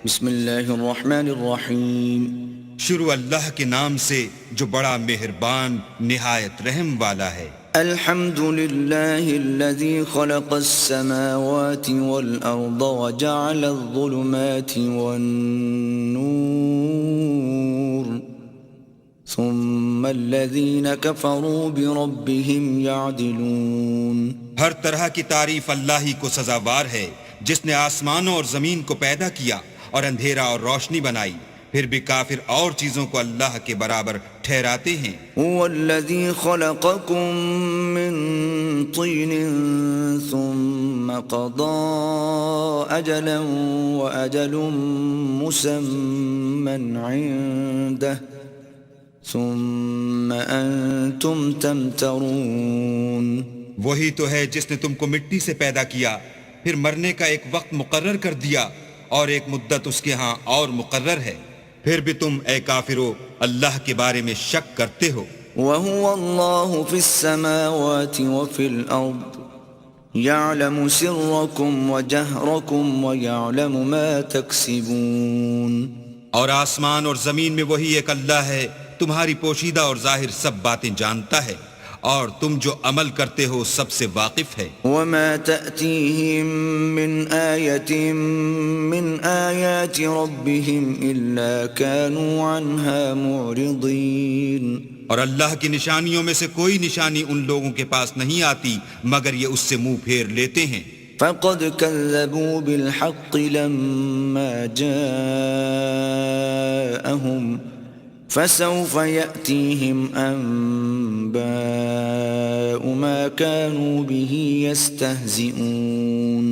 بسم اللہ الرحمن الرحیم. شروع اللہ کے نام سے جو بڑا مہربان نہایت رحم والا ہے. الحمد للہ الذی خلق السماوات والارض وجعل الظلمات والنور ثم الذین کفروا بربهم یعدلون. ہر طرح کی تعریف اللہ ہی کو سزاوار ہے جس نے آسمانوں اور زمین کو پیدا کیا اور اندھیرا اور روشنی بنائی، پھر بھی کافر اور چیزوں کو اللہ کے برابر ٹھہراتے ہیں. هو الذی خلقکم من طین ثم قضى اجلا واجل مسمى عنده ثم انتم تمترون. وہی تو ہے جس نے تم کو مٹی سے پیدا کیا، پھر مرنے کا ایک وقت مقرر کر دیا اور ایک مدت اس کے ہاں اور مقرر ہے، پھر بھی تم اے کافرو اللہ کے بارے میں شک کرتے ہو. وهو اللہ فی السماوات وفی الارض يعلم سرکم وجہرکم ويعلم ما تکسبون. اور آسمان اور زمین میں وہی ایک اللہ ہے، تمہاری پوشیدہ اور ظاہر سب باتیں جانتا ہے، اور تم جو عمل کرتے ہو سب سے واقف ہے. وما تأتيهم من آية من آيات ربهم إلا كانوا عنها معرضين. اور اللہ کی نشانیوں میں سے کوئی نشانی ان لوگوں کے پاس نہیں آتی مگر یہ اس سے منہ پھیر لیتے ہیں. فقد كذبوا بالحق لما جاءهم فسوف يأتيهم أنباء ما كانوا به يستهزئون.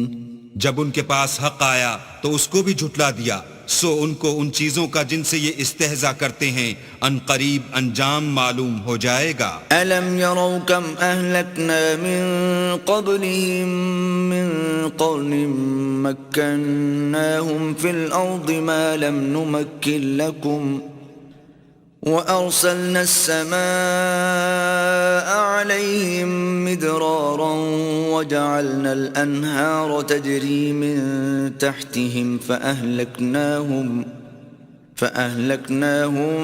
جب ان کے پاس حق آیا تو اس کو بھی جھٹلا دیا، سو ان کو ان چیزوں کا جن سے یہ استہزاء کرتے ہیں ان قریب انجام معلوم ہو جائے گا. ألم يروا كم أهلكنا من قبلهم من قرن مكناهم في الأرض ما لم نمكن لكم وأرسلنا السماء عليهم مدرارا وجعلنا الأنهار تجري من تحتهم فأهلكناهم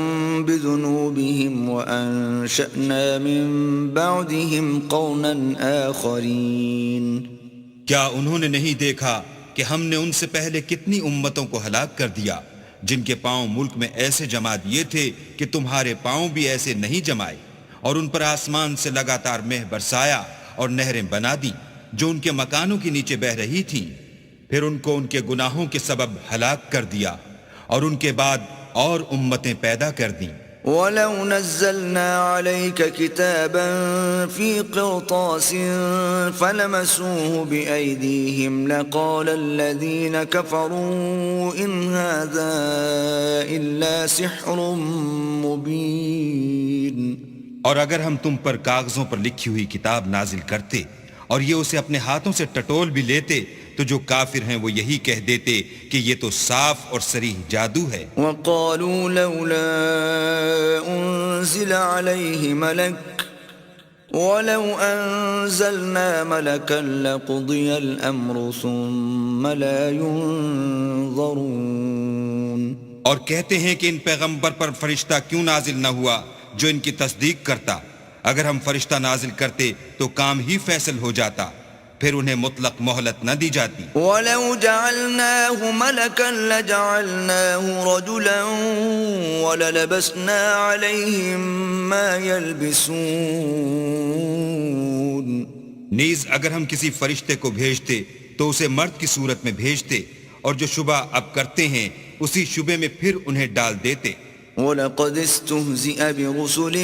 بذنوبهم وأنشأنا من بعدهم قرنا آخرين. کیا انہوں نے نہیں دیکھا کہ ہم نے ان سے پہلے کتنی امتوں کو ہلاک کر دیا جن کے پاؤں ملک میں ایسے جما دیے تھے کہ تمہارے پاؤں بھی ایسے نہیں جمائے، اور ان پر آسمان سے لگاتار مہ برسایا اور نہریں بنا دی جو ان کے مکانوں کے نیچے بہہ رہی تھیں، پھر ان کو ان کے گناہوں کے سبب ہلاک کر دیا اور ان کے بعد اور امتیں پیدا کر دیں. وَلَوْ نَزَّلْنَا عَلَيْكَ كِتَابًا فِي قِرْطَاسٍ فَلَمَسُوهُ بِأَيْدِيهِمْ لَقَالَ الَّذِينَ كَفَرُوا إِنْ هَذَا إِلَّا سِحْرٌ مُبِينٌ. اور اگر ہم تم پر کاغذوں پر لکھی ہوئی کتاب نازل کرتے اور یہ اسے اپنے ہاتھوں سے ٹٹول بھی لیتے تو جو کافر ہیں وہ یہی کہہ دیتے کہ یہ تو صاف اور صریح جادو ہے. وَقَالُوا لَوْلَا أُنزِلَ عَلَيْهِ مَلَكٌ وَلَوْ أَنزَلْنَا مَلَكًا لَقُضِيَ الْأَمْرُ ثُمَّ لَا يُنظَرُونَ. اور کہتے ہیں کہ ان پیغمبر پر فرشتہ کیوں نازل نہ ہوا جو ان کی تصدیق کرتا، اگر ہم فرشتہ نازل کرتے تو کام ہی فیصل ہو جاتا، پھر انہیں مطلق مہلت نہ دی جاتی. وَلَوْ جَعَلْنَاهُ مَلَكًا لَجَعَلْنَاهُ رَجُلًا وَلَلَبَسْنَا عَلَيْهِمْ مَا يَلْبِسُونَ. نیز اگر ہم کسی فرشتے کو بھیجتے تو اسے مرد کی صورت میں بھیجتے، اور جو شبہ اب کرتے ہیں اسی شبے میں پھر انہیں ڈال دیتے. وَلَقَدِ اسْتُهْزِئَ بِرُسُلٍ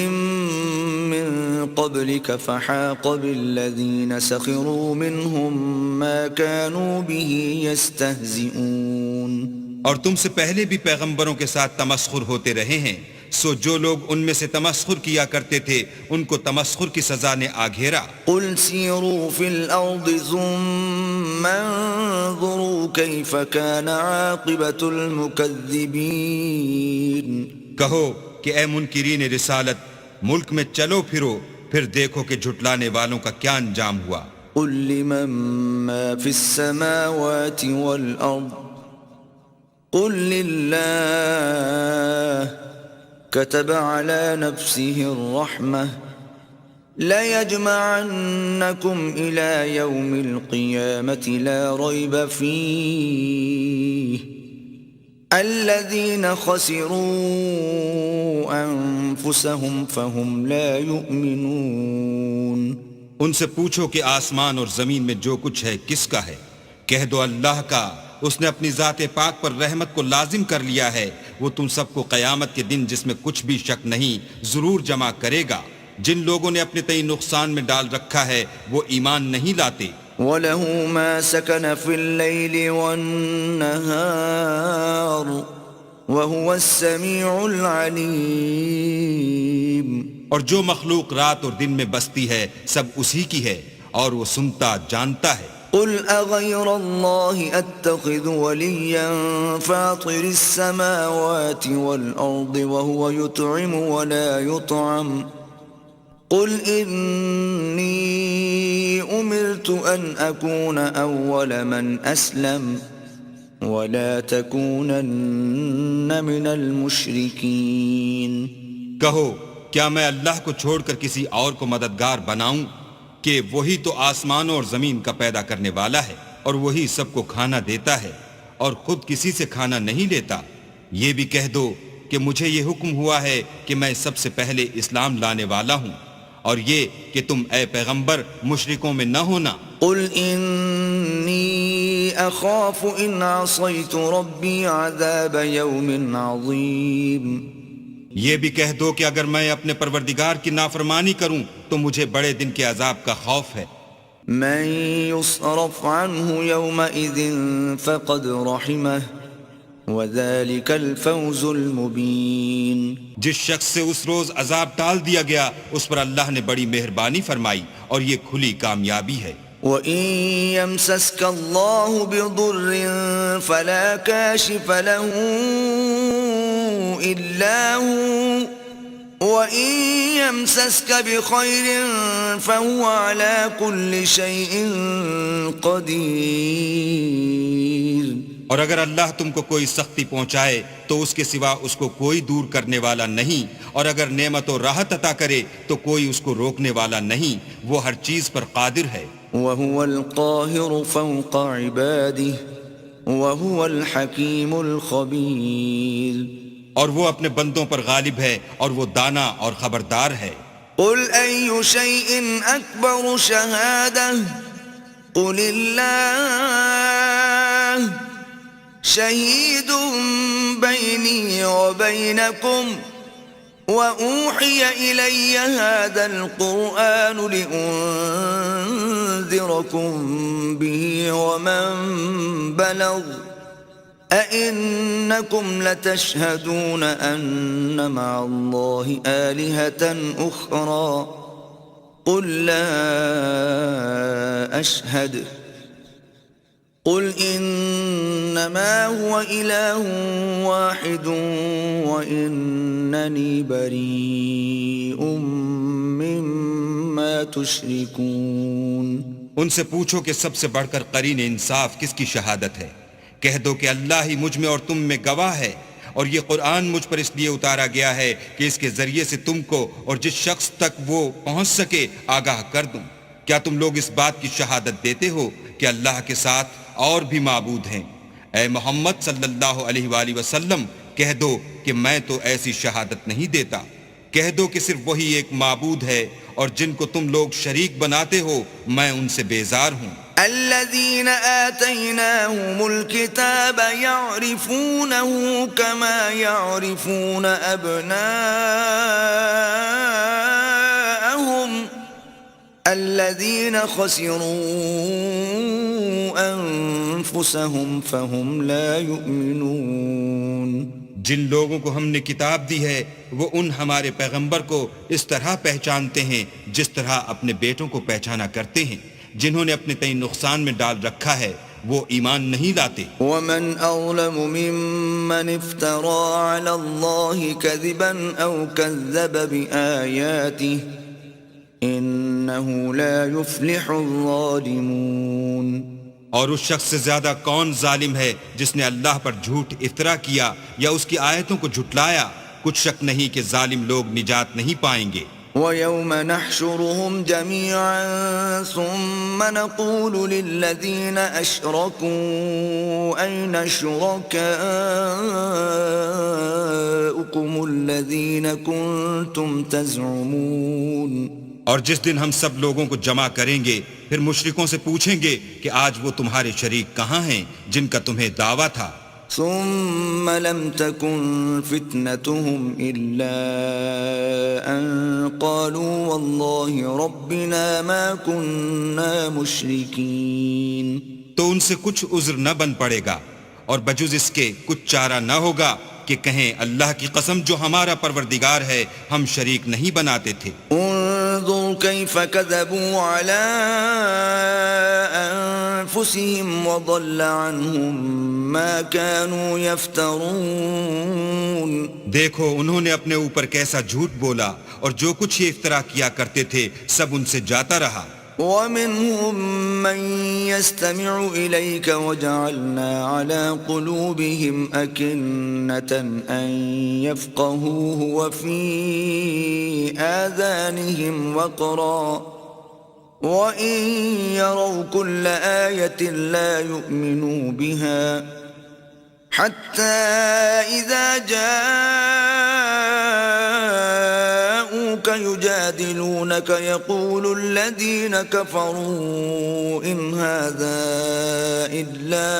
مِّن قَبْلِكَ فَحَاقَ بِالَّذِينَ سَخِرُوا مِنْهُمْ مَا كَانُوا بِهِ يَسْتَهْزِئُونَ. اور تم سے پہلے بھی پیغمبروں کے ساتھ تمسخر ہوتے رہے ہیں، سو جو لوگ ان میں سے تمسخر کیا کرتے تھے ان کو تمسخر کی سزا نے آ گھیرا. قُلْ سِيرُوا فِي الْأَرْضِ ثُمَّ انظُرُوا كَيْفَ كَانَ عَاقِبَةُ الْمُكَذِّبِينَ. کہو کہ اے منکرین رسالت، ملک میں چلو پھرو، پھر دیکھو کہ جھٹلانے والوں کا کیا انجام ہوا. قل لمن ما في السماوات والأرض قل لله كتب على نفسه الرحمة ليجمعنكم إلى يوم القيامة لا ريب فيه الذين خسروا أنفسهم فهم لا يؤمنون۔ ان سے پوچھو کہ آسمان اور زمین میں جو کچھ ہے کس کا ہے؟ کہہ دو اللہ کا، اس نے اپنی ذات پاک پر رحمت کو لازم کر لیا ہے، وہ تم سب کو قیامت کے دن جس میں کچھ بھی شک نہیں ضرور جمع کرے گا۔ جن لوگوں نے اپنے تئیں نقصان میں ڈال رکھا ہے وہ ایمان نہیں لاتے۔ وَلَهُ مَا سَكَنَ فِي اللَّيْلِ وَالنَّهَارِ وَهُوَ السَّمِيعُ الْعَلِيمُ۔ اور جو مخلوق رات اور دن میں بستی ہے سب اسی کی ہے اور وہ سنتا جانتا ہے۔ قل أغير الله أتخذ وليا فاطر السماوات والأرض وهو يطعم ولا يطعم قل إني أمرت أن أكون أول من أسلم ولا تكونن من المشركين۔ کہو کیا میں اللہ کو چھوڑ کر کسی اور کو مددگار بناؤں کہ وہی تو آسمانوں اور زمین کا پیدا کرنے والا ہے اور وہی سب کو کھانا دیتا ہے اور خود کسی سے کھانا نہیں لیتا۔ یہ بھی کہہ دو کہ مجھے یہ حکم ہوا ہے کہ میں سب سے پہلے اسلام لانے والا ہوں، اور یہ کہ تم اے پیغمبر مشرکوں میں نہ ہونا۔ قل إني أخاف إن عصيت ربي عذاب يوم عظيم۔ یہ بھی کہہ دو کہ اگر میں اپنے پروردگار کی نافرمانی کروں تو مجھے بڑے دن کے عذاب کا خوف ہے۔ من يصرف عنه يومئذ فقد رحمه وذلك الفوز المبين۔ جس شخص سے اس روز عذاب ٹال دیا گیا اس پر اللہ نے بڑی مہربانی فرمائی اور یہ کھلی کامیابی ہے۔ وَإِن يَمْسَسْكَ اللَّهُ بِضُرٍّ فَلَا كَاشِفَ لَهُ إِلَّا هُوَ وَإِن يَمْسَسْكَ بِخَيْرٍ فَهُوَ عَلَى كُلِّ شَيْءٍ قَدِيرٌ۔ اور اگر اللہ تم کو کوئی سختی پہنچائے تو اس کے سوا اس کو کوئی دور کرنے والا نہیں، اور اگر نعمت و راحت عطا کرے تو کوئی اس کو روکنے والا نہیں، وہ ہر چیز پر قادر ہے۔ وَهُوَ الْقَاهِرُ فَوْقَ عِبَادِهِ وَهُوَ الْحَكِيمُ الْخَبِيرُ۔ اور وہ اپنے بندوں پر غالب ہے اور وہ دانا اور خبردار ہے۔ قُلْ أَيُّ شَيْءٍ أَكْبَرُ شَهَادَةً قُلِ اللَّهُ شَهِيدٌ بَيْنِي وَبَيْنَكُمْ وَأُوحِيَ إِلَيَّ هَذَا الْقُرْآنُ لِأُنذِرَكُم بِهِ وَمَن بَلَغَ أَإِنَّكُمْ لَتَشْهَدُونَ أَنَّ مَعَ اللَّهِ آلِهَةً أُخْرَى قُل لَّا أَشْهَدُ قُلْ إِنَّمَا هُوَ إِلَٰهٌ وَاحِدٌ وَإِنَّنِي بَرِيءٌ مِّمَّا تُشْرِكُونَ۔ ان سے پوچھو کہ سب سے بڑھ کر قرین انصاف کس کی شہادت ہے؟ کہہ دو کہ اللہ ہی مجھ میں اور تم میں گواہ ہے، اور یہ قرآن مجھ پر اس لیے اتارا گیا ہے کہ اس کے ذریعے سے تم کو اور جس شخص تک وہ پہنچ سکے آگاہ کر دوں۔ کیا تم لوگ اس بات کی شہادت دیتے ہو کہ اللہ کے ساتھ اور بھی معبود ہیں؟ اے محمد صلی اللہ علیہ وآلہ وسلم کہہ دو کہ میں تو ایسی شہادت نہیں دیتا۔ کہہ دو کہ صرف وہی ایک معبود ہے، اور جن کو تم لوگ شریک بناتے ہو میں ان سے بیزار ہوں۔ الذين آتيناهم الكتاب يعرفونه كما يعرفون أبناءهم الذين خسروا أنفسهم فهم لا يؤمنون۔ جن لوگوں کو ہم نے کتاب دی ہے وہ ان ہمارے پیغمبر کو اس طرح پہچانتے ہیں جس طرح اپنے بیٹوں کو پہچانا کرتے ہیں۔ جنہوں نے اپنے تئیں نقصان میں ڈال رکھا ہے وہ ایمان نہیں لاتے۔ ومن أظلم ممن افترى على الله كذبا أو كذب بآياته إنه لا يفلح الظالمون۔ اور اس شخص سے زیادہ کون ظالم ہے جس نے اللہ پر جھوٹ افطرا کیا یا اس کی آیتوں کو جھٹلایا؟ کچھ شک نہیں کہ ظالم لوگ نجات نہیں پائیں گے۔ وَيَوْمَ نَحْشُرُهُمْ جَمِيعًا ثُمَّ نَقُولُ لِلَّذِينَ أَشْرَكُوا أَيْنَ شُرَكَاؤُكُمُ الَّذِينَ كُنتُمْ تَزْعُمُونَ۔ اور جس دن ہم سب لوگوں کو جمع کریں گے پھر مشرکوں سے پوچھیں گے کہ آج وہ تمہارے شریک کہاں ہیں جن کا تمہیں دعویٰ تھا؟ ثم لم تكن فتنتهم إلا أن قالوا والله ربنا ما كنا مشركين۔ تو ان سے کچھ عذر نہ بن پڑے گا اور بجز اس کے کچھ چارہ نہ ہوگا کہ کہیں اللہ کی قسم جو ہمارا پروردگار ہے ہم شریک نہیں بناتے تھے۔ انظر كيف كذبوا على أنفسهم وضل عنهم ما كانوا يفترون۔ دیکھو انہوں نے اپنے اوپر کیسا جھوٹ بولا اور جو کچھ یہ افطرا کیا کرتے تھے سب ان سے جاتا رہا۔ وَمِنْهُمْ مَنْ يَسْتَمِعُ إِلَيْكَ وَجَعَلْنَا عَلَى قُلُوبِهِمْ أَكِنَّةً أَنْ يَفْقَهُوهُ وَفِي آذَانِهِمْ وَقْرًا وَإِنْ يَرَوْا كُلَّ آيَةٍ لَا يُؤْمِنُوا بِهَا حَتَّى إِذَا يجادلونك يقول الذين كفروا إن هذا إلا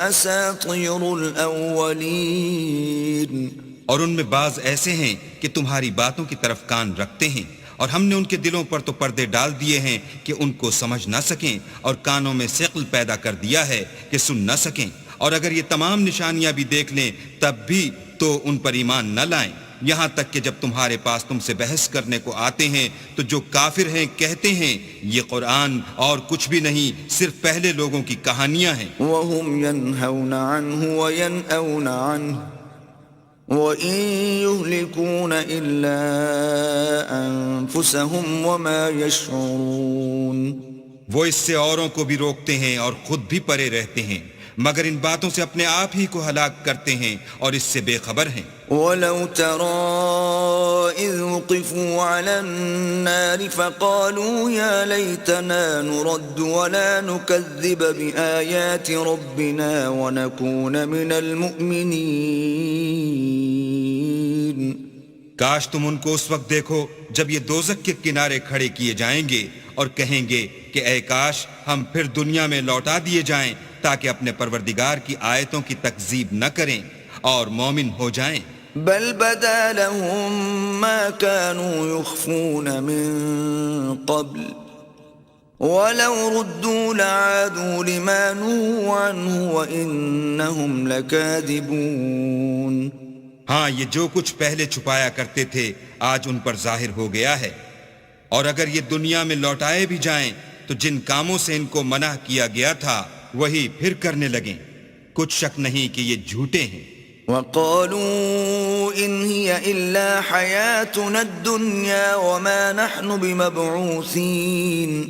أساطير الأولين۔ اور ان میں بعض ایسے ہیں کہ تمہاری باتوں کی طرف کان رکھتے ہیں اور ہم نے ان کے دلوں پر تو پردے ڈال دیے ہیں کہ ان کو سمجھ نہ سکیں اور کانوں میں ثقل پیدا کر دیا ہے کہ سن نہ سکیں، اور اگر یہ تمام نشانیاں بھی دیکھ لیں تب بھی تو ان پر ایمان نہ لائیں، یہاں تک کہ جب تمہارے پاس تم سے بحث کرنے کو آتے ہیں تو جو کافر ہیں کہتے ہیں یہ قرآن اور کچھ بھی نہیں صرف پہلے لوگوں کی کہانیاں ہیں۔ وَهُمْ يَنْهَوْنَ عَنْهُ وَيَنْأَوْنَ عَنْهُ وَإِنْ يُهْلِكُونَ إِلَّا أَنفُسَهُمْ وَمَا يَشْعُرُونَ۔ وہ اس سے اوروں کو بھی روکتے ہیں اور خود بھی پرے رہتے ہیں، مگر ان باتوں سے اپنے آپ ہی کو ہلاک کرتے ہیں اور اس سے بے خبر ہیں۔ وَلَوْ تَرَىٰ إِذْ وُقِفُوا عَلَى النَّارِ فَقَالُوا يَا لَيْتَنَا نُرَدُّ وَلَا نُكَذِّبَ بِآيَاتِ رَبِّنَا وَنَكُونَ مِنَ الْمُؤْمِنِينَ۔ کاش تم ان کو اس وقت دیکھو جب یہ دوزخ کے کنارے کھڑے کیے جائیں گے اور کہیں گے کہ اے کاش ہم پھر دنیا میں لوٹا دیے جائیں تاکہ اپنے پروردگار کی آیتوں کی تکذیب نہ کریں اور مومن ہو جائیں۔ بل بدا لهم ما كانوا يخفون من قبل ولو ردوا لعادوا لما نهوا عنه وإنهم لكاذبون۔ ہاں یہ جو کچھ پہلے چھپایا کرتے تھے آج ان پر ظاہر ہو گیا ہے، اور اگر یہ دنیا میں لوٹائے بھی جائیں تو جن کاموں سے ان کو منع کیا گیا تھا وہی پھر کرنے لگیں، کچھ شک نہیں کہ یہ جھوٹے ہیں۔ وَقَالُوا إِنْ هِيَ إِلَّا حَيَاتُنَا الدُّنْيَا وَمَا نَحْنُ بِمَبْعُوثِينَ۔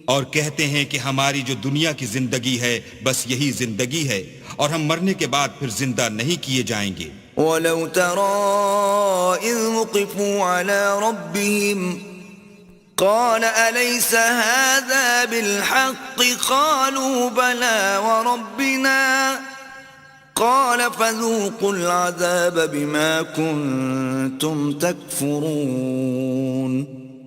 اور کہتے ہیں کہ ہماری جو دنیا کی زندگی ہے بس یہی زندگی ہے اور ہم مرنے کے بعد پھر زندہ نہیں کیے جائیں گے۔ وَلَوْ تَرَىٰ إِذْ وُقِفُوا عَلَىٰ رَبِّهِمْ قَالَ أَلَيْسَ هَٰذَا بِالْحَقِّ قَالُوا بَلَىٰ وَرَبِّنَا قَالَ فَذُوقُوا الْعَذَابَ بِمَا كُنتُمْ تَكْفُرُونَ۔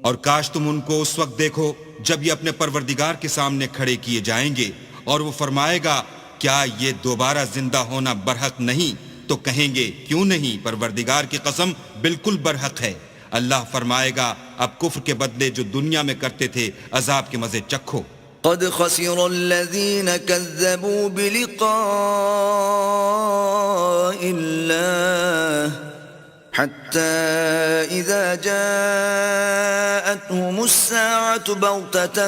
اور کاش تم ان کو اس وقت دیکھو جب یہ اپنے پروردگار کے سامنے کھڑے کیے جائیں گے اور وہ فرمائے گا کیا یہ دوبارہ زندہ ہونا برحق نہیں؟ تو کہیں گے کیوں نہیں، پروردگار کی قسم بالکل برحق ہے۔ اللہ فرمائے گا اب کفر کے بدلے جو دنیا میں کرتے تھے عذاب کے مزے چکھو۔ قد خسر الذين كذبوا بلقاء الله حتى إذا جاءتهم الساعة بغتة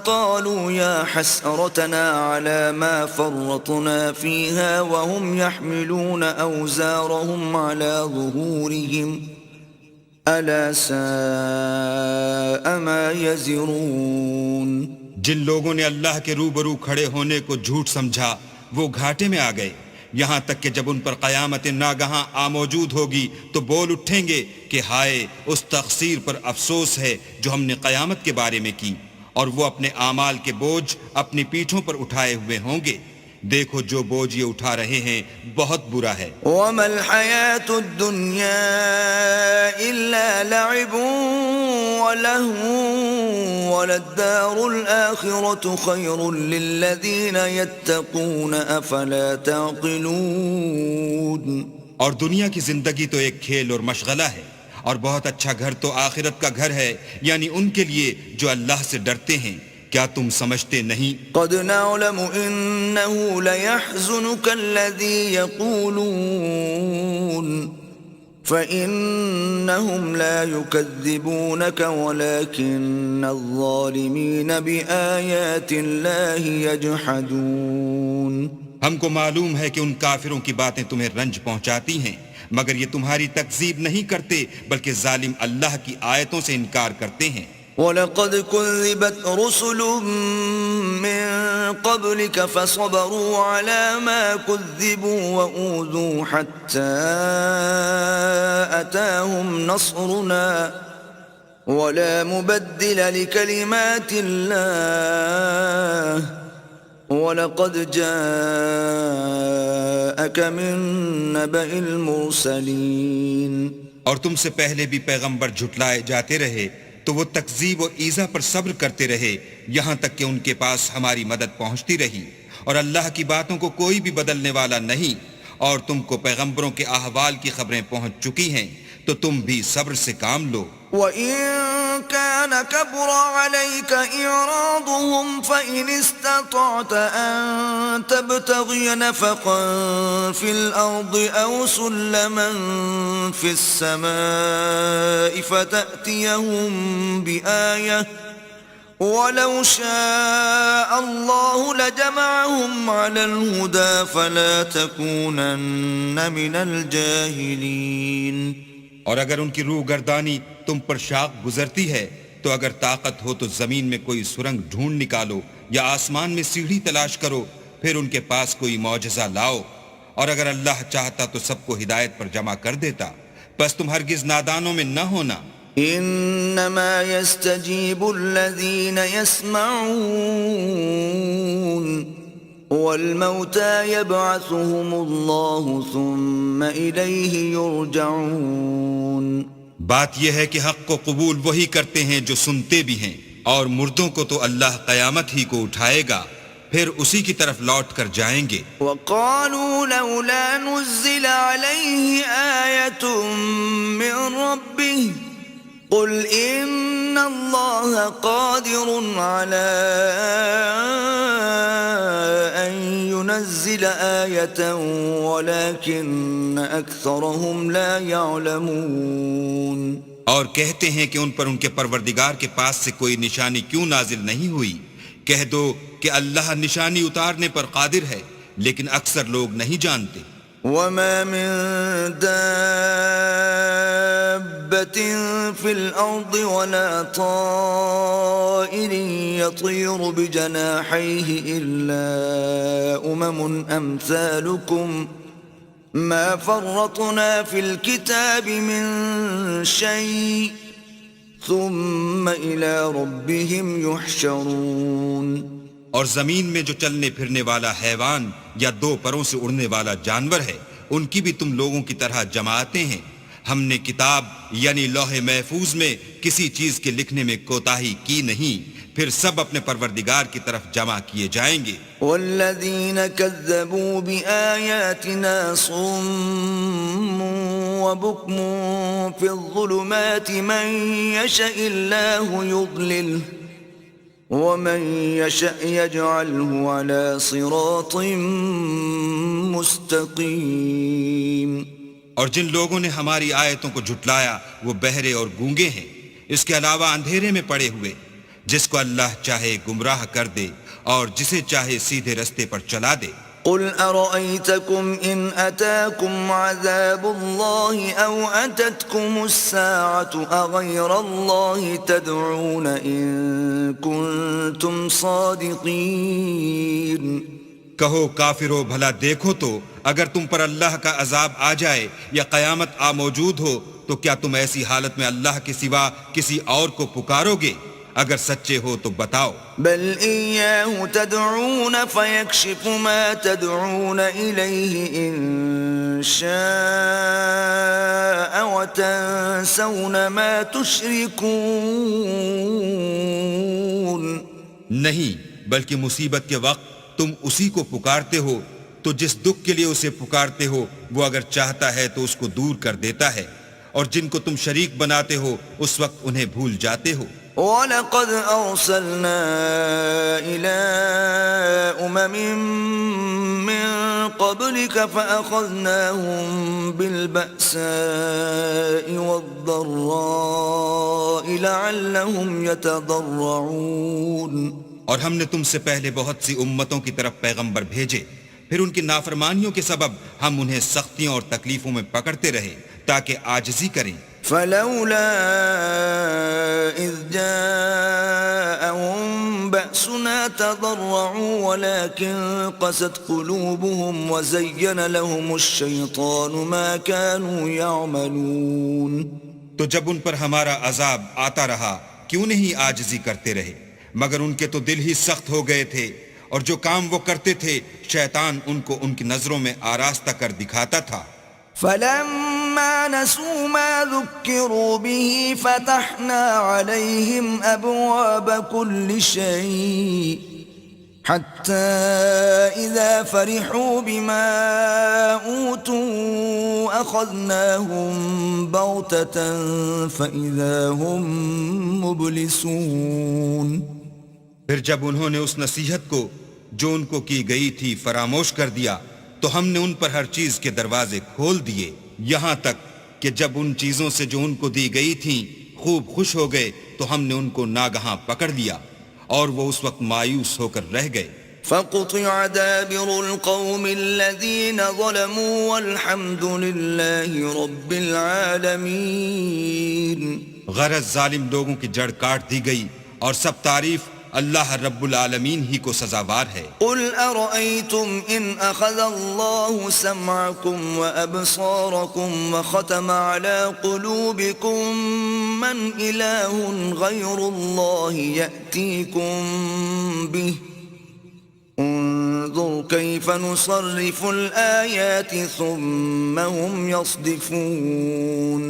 قالوا يا حسرتنا على ما فرطنا فيها وهم يحملون أوزارهم على ظهورهم ألا ساء ما يزرون۔ جن لوگوں نے اللہ کے روبرو کھڑے ہونے کو جھوٹ سمجھا وہ گھاٹے میں آ گئے، یہاں تک کہ جب ان پر قیامت ناگہاں موجود ہوگی تو بول اٹھیں گے کہ ہائے اس تقصیر پر افسوس ہے جو ہم نے قیامت کے بارے میں کی، اور وہ اپنے اعمال کے بوجھ اپنی پیٹھوں پر اٹھائے ہوئے ہوں گے۔ دیکھو جو بوجھ یہ اٹھا رہے ہیں بہت برا ہے۔ وما الحياة الدنيا إلا لعب ولهو وللدار الآخرة خير للذين يتقون أفلا تعقلون۔ اور دنیا کی زندگی تو ایک کھیل اور مشغلہ ہے، اور بہت اچھا گھر تو آخرت کا گھر ہے، یعنی ان کے لیے جو اللہ سے ڈرتے ہیں۔ کیا تم سمجھتے نہیں؟ قد نعلم إنه ليحزنك الذي يقولون فإنهم لا يكذبونك ولكن الظالمين بآيات الله يجحدون۔ ہم کو معلوم ہے کہ ان کافروں کی باتیں تمہیں رنج پہنچاتی ہیں، مگر یہ تمہاری تکذیب نہیں کرتے بلکہ ظالم اللہ کی آیتوں سے انکار کرتے ہیں۔ وَلَقَدْ كُذِّبَتْ رُسُلٌ مِّن قَبْلِكَ فَصَبَرُوا عَلَى مَا كُذِّبُوا وَأُوذُوا حَتَّى أَتَاهُمْ نَصْرُنَا وَلَا مُبَدِّلَ لِكَلِمَاتِ اللَّهِ وَلَقَدْ جَاءَكَ مِن نَّبَإِ الْمُرْسَلِينَ۔ اور تم سے پہلے بھی پیغمبر جھٹلائے جاتے رہے تو وہ تکذیب و ایذا پر صبر کرتے رہے، یہاں تک کہ ان کے پاس ہماری مدد پہنچتی رہی، اور اللہ کی باتوں کو کوئی بھی بدلنے والا نہیں، اور تم کو پیغمبروں کے احوال کی خبریں پہنچ چکی ہیں تو تم بھی صبر سے کام لو۔ وَإِن كَانَ كَبُرَ عَلَيْكَ إِعْرَاضُهُمْ فَإِنِ اسْتَطَعْتَ أَن تَبْتَغِيَ نَفَقًا فِي الْأَرْضِ أَوْ سُلَّمًا فِي السَّمَاءِ فَتَأْتِيَهُم بِآيَةٍ وَلَوْ شَاءَ اللَّهُ لَجَمَعَهُمْ عَلَى الْهُدَى فَلَا تَكُونَنَّ مِنَ الْجَاهِلِينَ۔ اور اگر ان کی روح گردانی تم پر شاق گزرتی ہے تو اگر طاقت ہو تو زمین میں کوئی سرنگ ڈھونڈ نکالو یا آسمان میں سیڑھی تلاش کرو، پھر ان کے پاس کوئی معجزہ لاؤ، اور اگر اللہ چاہتا تو سب کو ہدایت پر جمع کر دیتا، بس تم ہرگز نادانوں میں نہ ہونا۔ انما يستجيب الذين يسمعون والموتى يبعثهم الله ثم إليه يرجعون۔ بات یہ ہے کہ حق کو قبول وہی کرتے ہیں جو سنتے بھی ہیں، اور مردوں کو تو اللہ قیامت ہی کو اٹھائے گا، پھر اسی کی طرف لوٹ کر جائیں گے۔ وقالوا لولا نزل عليه آية من ربه قل إن الله قادر على أن ينزل آية ولكن أكثرهم لا يعلمون۔ اور کہتے ہیں کہ ان پر ان کے پروردگار کے پاس سے کوئی نشانی کیوں نازل نہیں ہوئی؟ کہہ دو کہ اللہ نشانی اتارنے پر قادر ہے، لیکن اکثر لوگ نہیں جانتے۔ وما من دابة في الأرض ولا طائر يطير بجناحيه إلا أمم أمثالكم ما فرطنا في الكتاب من شيء ثم إلى ربهم يحشرون۔ اور زمین میں جو چلنے پھرنے والا حیوان یا دو پروں سے اڑنے والا جانور ہے، ان کی بھی تم لوگوں کی طرح جماعتیں ہیں۔ ہم نے کتاب یعنی لوح محفوظ میں کسی چیز کے لکھنے میں کوتاہی کی نہیں، پھر سب اپنے پروردگار کی طرف جمع کیے جائیں گے۔ والذین کذبوا بآیاتنا صم وبکم فی الظلمات من یشاء اللہ یضللہ ومن يشأ يجعله على صراط مستقيم۔ اور جن لوگوں نے ہماری آیتوں کو جھٹلایا وہ بہرے اور گونگے ہیں، اس کے علاوہ اندھیرے میں پڑے ہوئے، جس کو اللہ چاہے گمراہ کر دے اور جسے چاہے سیدھے رستے پر چلا دے۔ قل أرأيتكم إن أتاكم عذاب الله أو أتتكم الساعة أغير الله تدعون إن كنتم صادقين کہو کافرو بھلا دیکھو تو اگر تم پر اللہ کا عذاب آ جائے یا قیامت آ موجود ہو تو کیا تم ایسی حالت میں اللہ کے سوا کسی اور کو پکارو گے؟ اگر سچے ہو تو بتاؤ۔ بل إياه تدعون فيكشف ما تدعون إليه إن شاء وتنسون ما تشركون۔ نہیں، بلکہ مصیبت کے وقت تم اسی کو پکارتے ہو، تو جس دکھ کے لیے اسے پکارتے ہو وہ اگر چاہتا ہے تو اس کو دور کر دیتا ہے، اور جن کو تم شریک بناتے ہو اس وقت انہیں بھول جاتے ہو۔ وَلَقَدْ أَرْسَلْنَا إِلَىٰ أُمَمٍ مِّن قَبْلِكَ فَأَخَذْنَاهُم بِالْبَأْسَاءِ وَالضَّرَّاءِ لَعَلَّهُمْ يَتَضَرَّعُونَ۔ اور ہم نے تم سے پہلے بہت سی امتوں کی طرف پیغمبر بھیجے، پھر ان کی نافرمانیوں کے سبب ہم انہیں سختیوں اور تکلیفوں میں پکڑتے رہے تاکہ عاجزی کریں۔ فلولا إذ جاءهم بأسنا تضرعوا ولكن قست قلوبهم وزين لهم الشيطان ما كانوا يعملون۔ تو جب ان پر ہمارا عذاب آتا رہا کیوں نہیں عاجزی کرتے رہے، مگر ان کے تو دل ہی سخت ہو گئے تھے، اور جو کام وہ کرتے تھے شیطان ان کو ان کی نظروں میں آراستہ کر دکھاتا تھا۔ فلما نسوا ما ذكروا به فتحنا عليهم أبواب كل شيء حتى إذا فرحوا بما أوتوا أخذناهم بغتة فإذا هم مبلسون۔ پھر جب انہوں نے اس نصیحت کو جو ان کو کی گئی تھی فراموش کر دیا تو ہم نے ان پر ہر چیز کے دروازے کھول دیے، یہاں تک کہ جب ان چیزوں سے جو ان کو دی گئی تھیں خوب خوش ہو گئے تو ہم نے ان کو ناگہاں پکڑ لیا اور وہ اس وقت مایوس ہو کر رہ گئے۔ فقطع دابر القوم الذين ظلموا والحمد لله رب العالمين۔ غرض ظالم لوگوں کی جڑ کاٹ دی گئی اور سب تعریف اللہ رب العالمین ہی کو سزاوار ہے۔ قل أرأيتم إن أخذ الله سمعكم وأبصاركم وختم على قلوبكم من إله غير الله يأتيكم به انظر كيف نصرف الآيات ثم هم يصدفون۔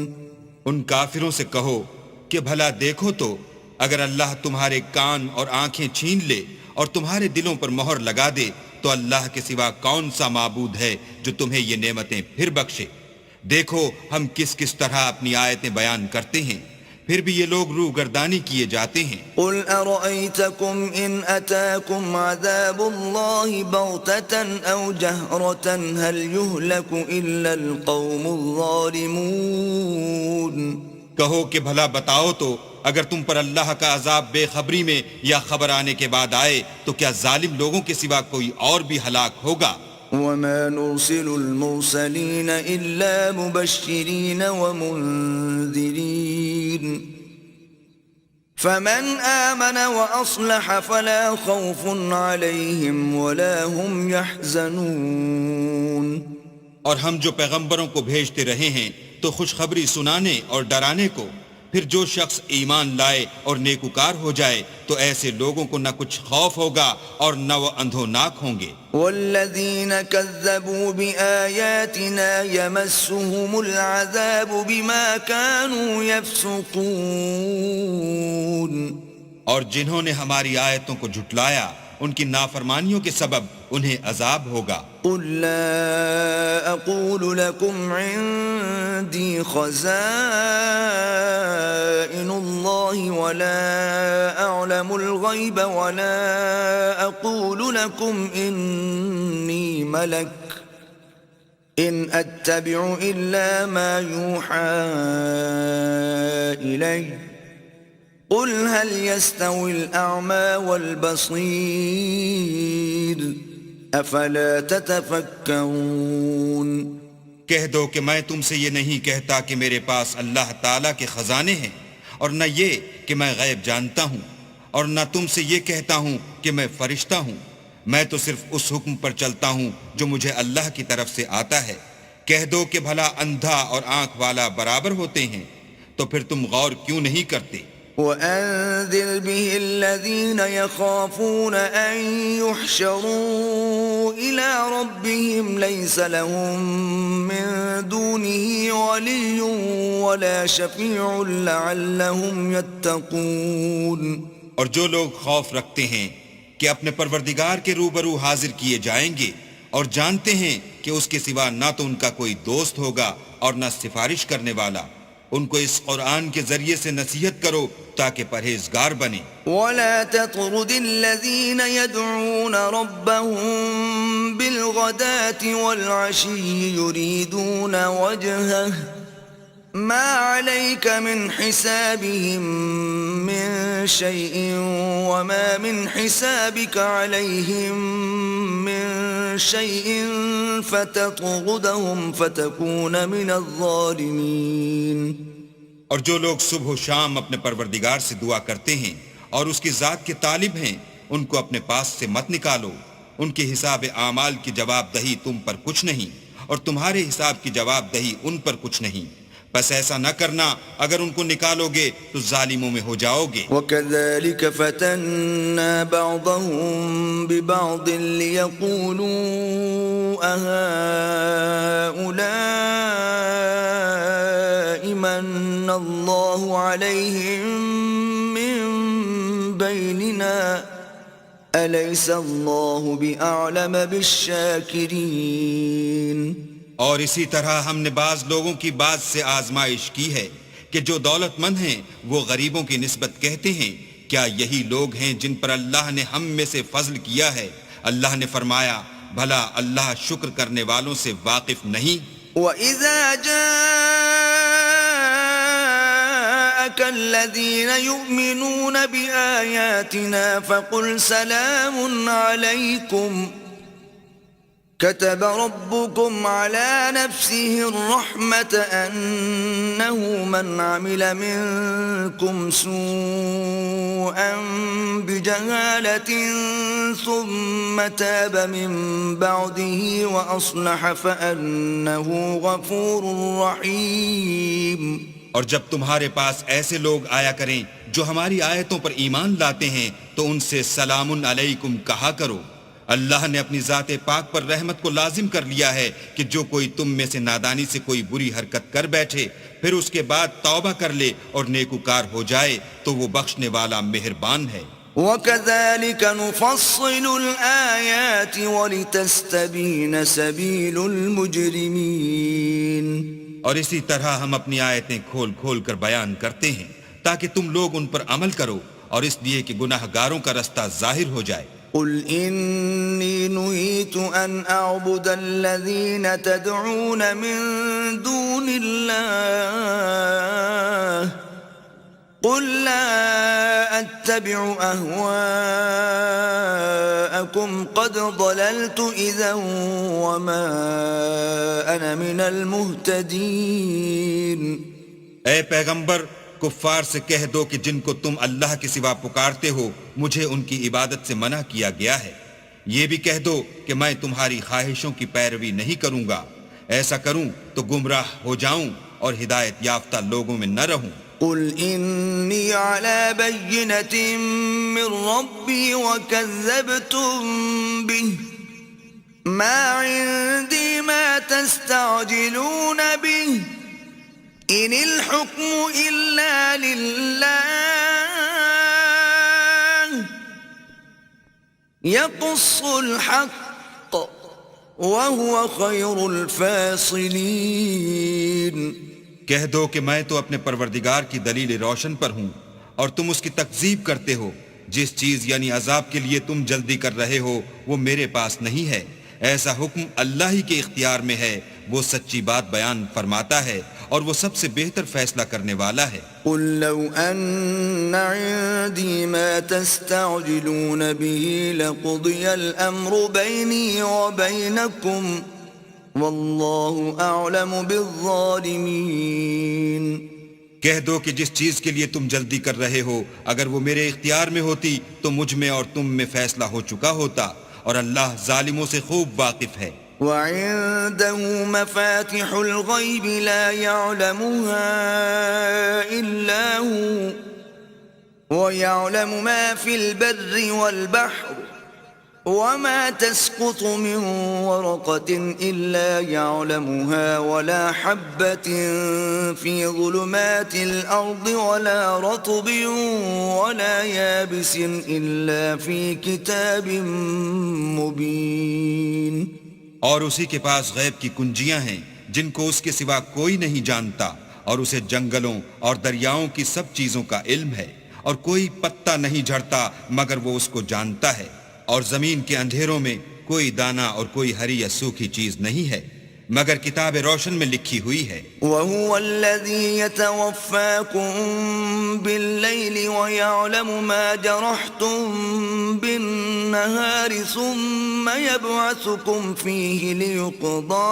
ان کافروں سے کہو کہ بھلا دیکھو تو اگر اللہ تمہارے کان اور آنکھیں چھین لے اور تمہارے دلوں پر مہر لگا دے تو اللہ کے سوا کون سا معبود ہے جو تمہیں یہ نعمتیں پھر بخشے؟ دیکھو ہم کس کس طرح اپنی آیتیں بیان کرتے ہیں، پھر بھی یہ لوگ روح گردانی کیے جاتے ہیں۔ قل أرأيتكم إن أتاكم عذاب الله بغتة أو جهرة هل يهلك إلا القوم الظالمون۔ کہو کہ بھلا بتاؤ تو اگر تم پر اللہ کا عذاب بے خبری میں یا خبر آنے کے بعد آئے تو کیا ظالم لوگوں کے سوا کوئی اور بھی ہلاک ہوگا؟ وما نرسل المرسلين إلا مبشرين ومنذرين فمن آمن وأصلح فلا خوف عليهم ولا هم يحزنون۔ اور ہم جو پیغمبروں کو بھیجتے رہے ہیں تو خوشخبری سنانے اور ڈرانے کو، پھر جو شخص ایمان لائے اور نیکوکار ہو جائے تو ایسے لوگوں کو نہ کچھ خوف ہوگا اور نہ وہ اندھوناک ہوں گے۔ والذین کذبوا بآیاتنا یمسهم العذاب بما كانوا یفسقون۔ اور جنہوں نے ہماری آیتوں کو جھٹلایا ان کی نافرمانیوں کے سبب انہیں عذاب ہوگا۔ قل لا اقول لكم عندي خزائن الله ولا اعلم الغيب ولا اقول لكم اني ملك ان اتبع الا ما يوحى الي قل هل يستوي الأعمى والبصير أفلا تتفكرون کہہ دو کہ میں تم سے یہ نہیں کہتا کہ میرے پاس اللہ تعالیٰ کے خزانے ہیں، اور نہ یہ کہ میں غیب جانتا ہوں، اور نہ تم سے یہ کہتا ہوں کہ میں فرشتہ ہوں۔ میں تو صرف اس حکم پر چلتا ہوں جو مجھے اللہ کی طرف سے آتا ہے۔ کہہ دو کہ بھلا اندھا اور آنکھ والا برابر ہوتے ہیں، تو پھر تم غور کیوں نہیں کرتے؟ وأنذر به الذين يخافون أن يحشروا إلى ربهم ليس لهم من دونه ولي ولا شفيع لعلهم يتقون۔ اور جو لوگ خوف رکھتے ہیں کہ اپنے پروردگار کے روبرو حاضر کیے جائیں گے اور جانتے ہیں کہ اس کے سوا نہ تو ان کا کوئی دوست ہوگا اور نہ سفارش کرنے والا، ان کو اس قرآن کے ذریعے سے نصیحت کرو تاکہ پرہیزگار بنے۔ ولا تطرد الذين يدعون ربهم بالغداة والعشي يريدون وجهه ما عليك من حسابهم من شيء وما من حسابك عليهم من شيء فتطردهم فتكون من الظالمين۔ اور جو لوگ صبح و شام اپنے پروردگار سے دعا کرتے ہیں اور اس کی ذات کے طالب ہیں، ان کو اپنے پاس سے مت نکالو۔ ان کے حساب اعمال کی جواب دہی تم پر کچھ نہیں، اور تمہارے حساب کی جواب دہی ان پر کچھ نہیں۔ بس ایسا نہ کرنا، اگر ان کو نکالو گے تو ظالموں میں ہو جاؤ گے۔ وَكَذَلِكَ فَتَنَّا بَعْضَهُمْ بِبَعْضٍ لِيَقُولُوا أَهَؤُلَاءِ مَنَّ اللَّهُ عَلَيْهِمْ مِنْ بَيْنِنَا أَلَيْسَ اللَّهُ بِأَعْلَمَ بِالشَّاكِرِينَ۔ اور اسی طرح ہم نے بعض لوگوں کی بعض سے آزمائش کی ہے کہ جو دولت مند ہیں وہ غریبوں کی نسبت کہتے ہیں کیا یہی لوگ ہیں جن پر اللہ نے ہم میں سے فضل کیا ہے؟ اللہ نے فرمایا بھلا اللہ شکر کرنے والوں سے واقف نہیں؟ وَإِذَا جَاءَكَ الَّذِينَ يُؤْمِنُونَ بِآيَاتِنَا فَقُلْ سَلَامٌ عَلَيْكُمْ كتب ربكم على نفسه الرحمة أنه من عمل منكم سوءا بجهالة ثم تاب من بعده وأصلح فأنه غفور رحيم۔ اور جب تمہارے پاس ایسے لوگ آیا کریں جو ہماری آیتوں پر ایمان لاتے ہیں تو ان سے سلام علیکم کہا کرو۔ اللہ نے اپنی ذات پاک پر رحمت کو لازم کر لیا ہے کہ جو کوئی تم میں سے نادانی سے کوئی بری حرکت کر بیٹھے پھر اس کے بعد توبہ کر لے اور نیکوکار ہو جائے تو وہ بخشنے والا مہربان ہے۔ وَكَذَلِكَ نُفَصِّلُ الْآيَاتِ وَلِتَسْتَبِينَ سَبِيلُ الْمُجْرِمِينَ۔ اور اسی طرح ہم اپنی آیتیں کھول کھول کر بیان کرتے ہیں تاکہ تم لوگ ان پر عمل کرو، اور اس لیے کہ گناہ گاروں کا رستہ ظاہر ہو جائے۔ قل إني نهيت أن أعبد الذين تدعون من دون الله قل لا أتبع أهواءكم قد ضللت إذا وما أنا من المهتدين۔ اے پیغمبر کفار سے کہہ دو کہ جن کو تم اللہ کے سوا پکارتے ہو مجھے ان کی عبادت سے منع کیا گیا ہے۔ یہ بھی کہہ دو کہ میں تمہاری خواہشوں کی پیروی نہیں کروں گا، ایسا کروں تو گمراہ ہو جاؤں اور ہدایت یافتہ لوگوں میں نہ رہوں۔ قل إني على بينة من ربي وكذبتم به ما عندي ما تستعجلون به إن الحكم إلا لله يقص الحق وهو خير الفاصلين۔ کہہ دو کہ میں تو اپنے پروردگار کی دلیل روشن پر ہوں اور تم اس کی تکذیب کرتے ہو۔ جس چیز یعنی عذاب کے لیے تم جلدی کر رہے ہو وہ میرے پاس نہیں ہے، ایسا حکم اللہ ہی کے اختیار میں ہے، وہ سچی بات بیان فرماتا ہے اور وہ سب سے بہتر فیصلہ کرنے والا ہے۔ قل لو أن عندي ما تستعجلون به لقضي الأمر بيني وبينكم والله أعلم بالظالمين۔ کہہ دو کہ جس چیز کے لیے تم جلدی کر رہے ہو اگر وہ میرے اختیار میں ہوتی تو مجھ میں اور تم میں فیصلہ ہو چکا ہوتا، اور اللہ ظالموں سے خوب واقف ہے۔ وعنده مفاتح الغيب لا يعلمها إلا هو ويعلم ما في البر والبحر وما تسقط من ورقة إلا يعلمها ولا حبة في ظلمات الأرض ولا رطب ولا يابس إلا في كتاب مبين۔ اور اسی کے پاس غیب کی کنجیاں ہیں جن کو اس کے سوا کوئی نہیں جانتا، اور اسے جنگلوں اور دریاؤں کی سب چیزوں کا علم ہے، اور کوئی پتا نہیں جھڑتا مگر وہ اس کو جانتا ہے، اور زمین کے اندھیروں میں کوئی دانہ اور کوئی ہری یا سوکھی چیز نہیں ہے مگر کتاب روشن میں لکھی ہوئی ہے۔ وَهُوَ الَّذِي يَتَوَفَّاكُم بِاللَّيْلِ وَيَعْلَمُ مَا جَرَحْتُم بِالنَّهَارِ ثُمَّ يَبْعَثُكُمْ فِيهِ لِيُقْضَىٰ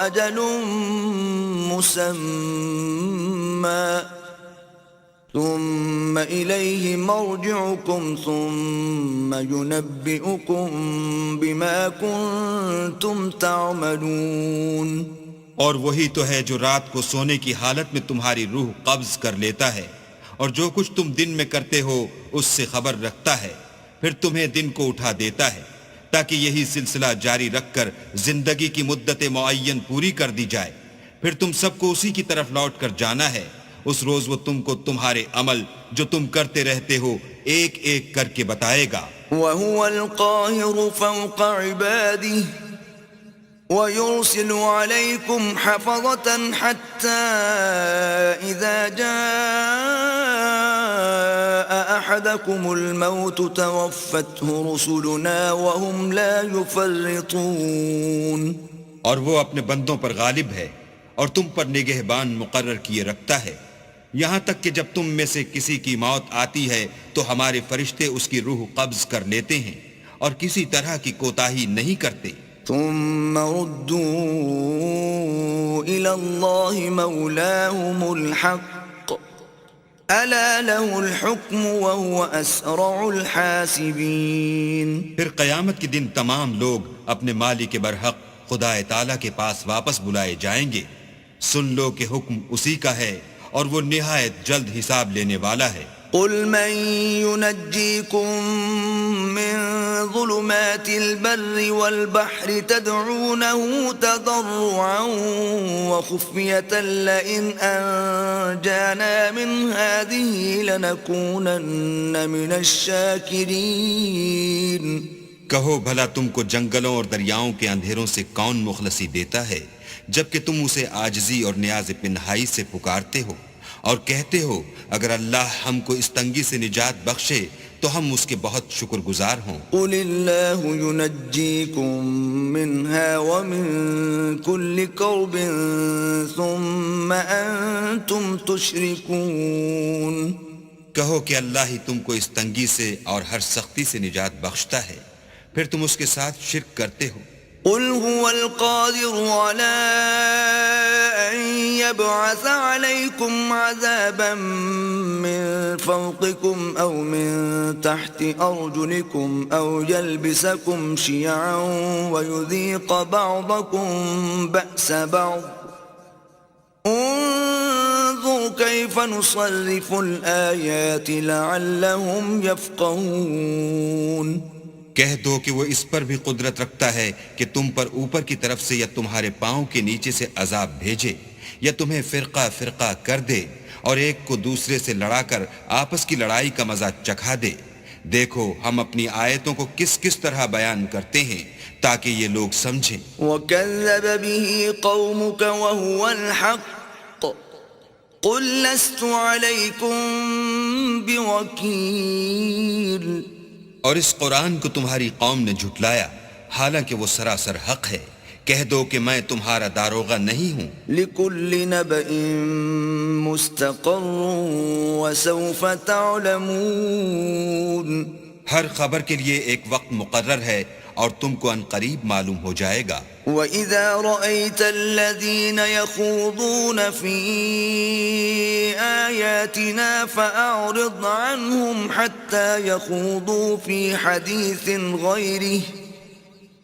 أَجَلٌ مُّسَمًّى ثم إليه مرجعكم ثم ينبئكم بما كنتم تعملون۔ اور وہی تو ہے جو رات کو سونے کی حالت میں تمہاری روح قبض کر لیتا ہے، اور جو کچھ تم دن میں کرتے ہو اس سے خبر رکھتا ہے، پھر تمہیں دن کو اٹھا دیتا ہے تاکہ یہی سلسلہ جاری رکھ کر زندگی کی مدت معین پوری کر دی جائے، پھر تم سب کو اسی کی طرف لوٹ کر جانا ہے۔ اس روز وہ تم کو تمہارے عمل جو تم کرتے رہتے ہو ایک ایک کر کے بتائے گا۔ وَهُوَ الْقَاهِرُ فَوْقَ عِبَادِهِ وَيُرْسِلُ عَلَيْكُمْ حَفَظَةً حَتَّى إِذَا جَاءَ أَحَدَكُمُ الْمَوْتُ تَوَفَّتْهُ رُسُلُنَا وَهُمْ لَا يُفَرِّطُونَ۔ اور وہ اپنے بندوں پر غالب ہے اور تم پر نگہبان مقرر کیے رکھتا ہے، یہاں تک کہ جب تم میں سے کسی کی موت آتی ہے تو ہمارے فرشتے اس کی روح قبض کر لیتے ہیں اور کسی طرح کی کوتاہی نہیں کرتے۔ ثم ردوا إلى الله مولاهم الحق ألا له الحكم وهو أسرع الحاسبين۔ پھر قیامت کے دن تمام لوگ اپنے مالک برحق خدا تعالیٰ کے پاس واپس بلائے جائیں گے۔ سن لو کہ حکم اسی کا ہے اور وہ نہایت جلد حساب لینے والا ہے۔ قل من ينجيكم من ظلمات البر والبحر تدعونه تضرعا وخفية لئن أنجانا من هذه لنكونن من الشاكرين۔ کہو بھلا تم کو جنگلوں اور دریاؤں کے اندھیروں سے کون مخلصی دیتا ہے جبکہ تم اسے عاجزی اور نیاز پنہائی سے پکارتے ہو اور کہتے ہو اگر اللہ ہم کو اس تنگی سے نجات بخشے تو ہم اس کے بہت شکر گزار ہوں۔ قل اللہ ينجيكم منها ومن كل كرب ثم أنتم تشركون۔ کہو کہ اللہ ہی تم کو اس تنگی سے اور ہر سختی سے نجات بخشتا ہے، پھر تم اس کے ساتھ شرک کرتے ہو۔ قل هو القادر على أن يبعث عليكم عذابا من فوقكم أو من تحت أرجلكم أو يلبسكم شيعا ويذيق بعضكم بأس بعض انظر كيف نصرف الآيات لعلهم يفقهون۔ کہہ دو کہ وہ اس پر بھی قدرت رکھتا ہے کہ تم پر اوپر کی طرف سے یا تمہارے پاؤں کے نیچے سے عذاب بھیجے یا تمہیں فرقہ فرقہ کر دے اور ایک کو دوسرے سے لڑا کر آپس کی لڑائی کا مزہ چکھا دے۔ دیکھو ہم اپنی آیتوں کو کس کس طرح بیان کرتے ہیں تاکہ یہ لوگ سمجھیں۔ وَكَذَّبَ بِهِ قَوْمُكَ وَهُوَ الْحَقُّ قُلْ لَسْتُ عَلَيْكُمْ بِوَكِيلٍ۔ اور اس قرآن کو تمہاری قوم نے جھٹلایا حالانکہ وہ سراسر حق ہے، کہہ دو کہ میں تمہارا داروغہ نہیں ہوں. لكل نبأ مستقر وسوف تعلمون. ہر خبر کے لیے ایک وقت مقرر ہے اور تم کو عنقریب معلوم ہو جائے گا. وَإِذَا رَأَيْتَ الَّذِينَ يَخُوضُونَ فِي آيَاتِنَا فَأَعْرِضْ عَنْهُمْ حَتَّى يَخُوضُوا فِي حَدِيثٍ غَيْرِهِ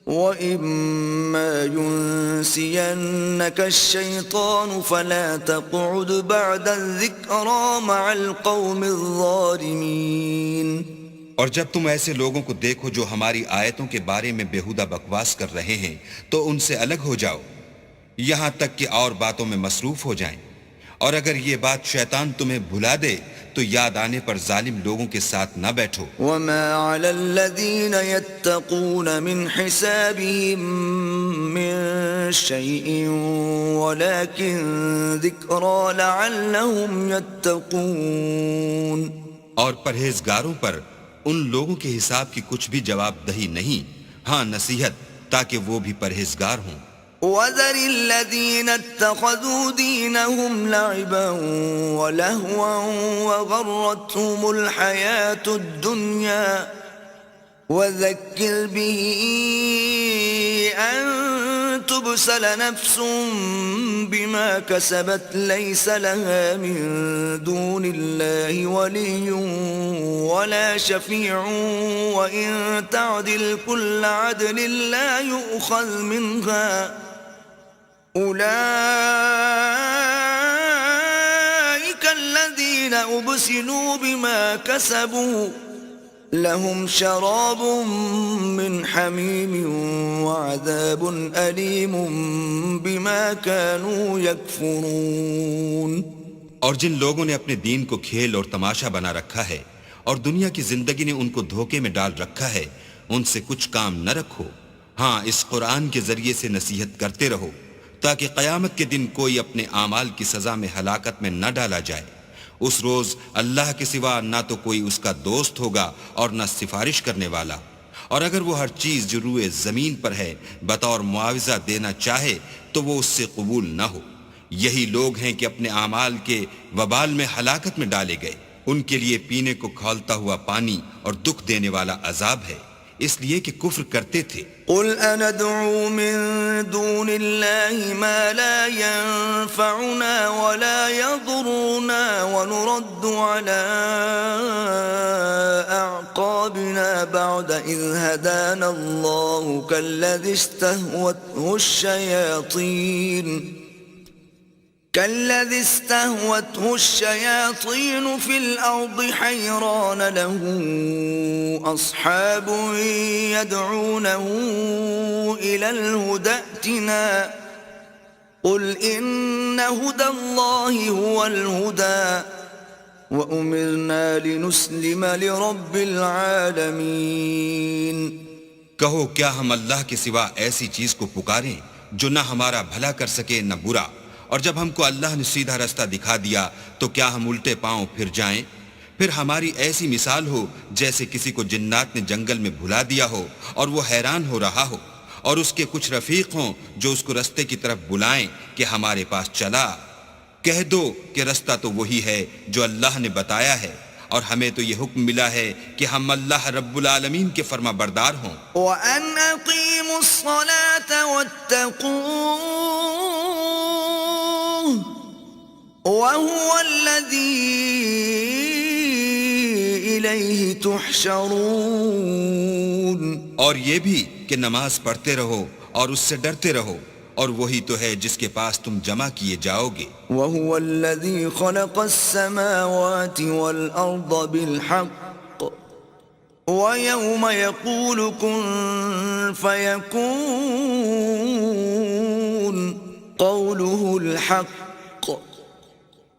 وَإِمَّا يُنْسِيَنَّكَ الشَّيْطَانُ فَلَا تَقْعُدْ بَعْدَ الذِّكْرَى مَعَ الْقَوْمِ الظَّالِمِينَ. اور جب تم ایسے لوگوں کو دیکھو جو ہماری آیتوں کے بارے میں بیہودہ بکواس کر رہے ہیں تو ان سے الگ ہو جاؤ یہاں تک کہ اور باتوں میں مصروف ہو جائیں. اور اگر یہ بات شیطان تمہیں بھلا دے تو یاد آنے پر ظالم لوگوں کے ساتھ نہ بیٹھو. وَمَا عَلَى الَّذِينَ يَتَّقُونَ مِنْ حِسَابِهِمْ مِنْ شَيْءٍ وَلَكِنْ ذِكْرَى لَعَلَّهُمْ يَتَّقُونَ. اور پرہیزگاروں پر ان لوگوں کے حساب کی کچھ بھی جواب دہی نہیں، ہاں نصیحت تاکہ وہ بھی پرہیزگار ہوں. وَذَرِ الَّذِينَ اتَّخَذُوا دِينَهُمْ لَعِبًا وَلَهْوًا وَغَرَّتْهُمُ الْحَيَاةُ الدُّنْيَا وَذَكِّرْ بِهِ أَن تُبْسَلَ نَفْسٌ بِمَا كَسَبَتْ لَيْسَ لَهَا مِن دُونِ اللَّهِ وَلِيٌّ وَلَا شَفِيعٌ وَإِن تَعْدِلْ كُلَّ عَدْلٍ لَّا يُؤْخَذْ مِنْهَا أُولَئِكَ الَّذِينَ أُبْسِلُوا بِمَا كَسَبُوا لهم شراب من حميم وعذاب أليم بما كانوا يكفرون. اور جن لوگوں نے اپنے دین کو کھیل اور تماشا بنا رکھا ہے اور دنیا کی زندگی نے ان کو دھوکے میں ڈال رکھا ہے ان سے کچھ کام نہ رکھو. ہاں اس قرآن کے ذریعے سے نصیحت کرتے رہو تاکہ قیامت کے دن کوئی اپنے اعمال کی سزا میں ہلاکت میں نہ ڈالا جائے. اس روز اللہ کے سوا نہ تو کوئی اس کا دوست ہوگا اور نہ سفارش کرنے والا. اور اگر وہ ہر چیز جو روئے زمین پر ہے بطور معاوضہ دینا چاہے تو وہ اس سے قبول نہ ہو. یہی لوگ ہیں کہ اپنے اعمال کے وبال میں ہلاکت میں ڈالے گئے. ان کے لیے پینے کو کھولتا ہوا پانی اور دکھ دینے والا عذاب ہے اس لیے کہ کفر کرتے تھے. قل أندعو من دون الله ما لا ينفعنا ولا يضرنا ونرد على أعقابنا بعد إذ هدانا الله كالذي استهوته الشياطين في الأرض حيران له أصحاب يدعونه إلى الهدى ائتنا قل إن هدى الله هو الهدى وأمرنا لنسلم لرب العالمين. کہو کیا ہم اللہ کے سوا ایسی چیز کو پکاریں جو نہ ہمارا بھلا کر سکے نہ برا، اور جب ہم کو اللہ نے سیدھا رستہ دکھا دیا تو کیا ہم الٹے پاؤں پھر جائیں؟ پھر ہماری ایسی مثال ہو جیسے کسی کو جنات نے جنگل میں بھلا دیا ہو اور وہ حیران ہو رہا ہو اور اس کے کچھ رفیق ہوں جو اس کو رستے کی طرف بلائیں کہ ہمارے پاس چلا. کہہ دو کہ رستہ تو وہی ہے جو اللہ نے بتایا ہے اور ہمیں تو یہ حکم ملا ہے کہ ہم اللہ رب العالمین کے فرما بردار ہوں. وَأَنْ أَقِيمُوا الصَّلَاةَ وَاتَّقُوهُ وَهُوَ الَّذِي إِلَيْهِ تُحْشَرُونَ. اور یہ بھی کہ نماز پڑھتے رہو اور اس سے ڈرتے رہو اور وہی تو ہے جس کے پاس تم جمع کیے جاؤ گے. وَهُوَ الَّذِي خَلَقَ السَّمَاوَاتِ وَالْأَرْضَ بِالْحَقِّ وَيَوْمَ يَقُولُ كُن فَيَكُونُ قَوْلُهُ الْحَقُّ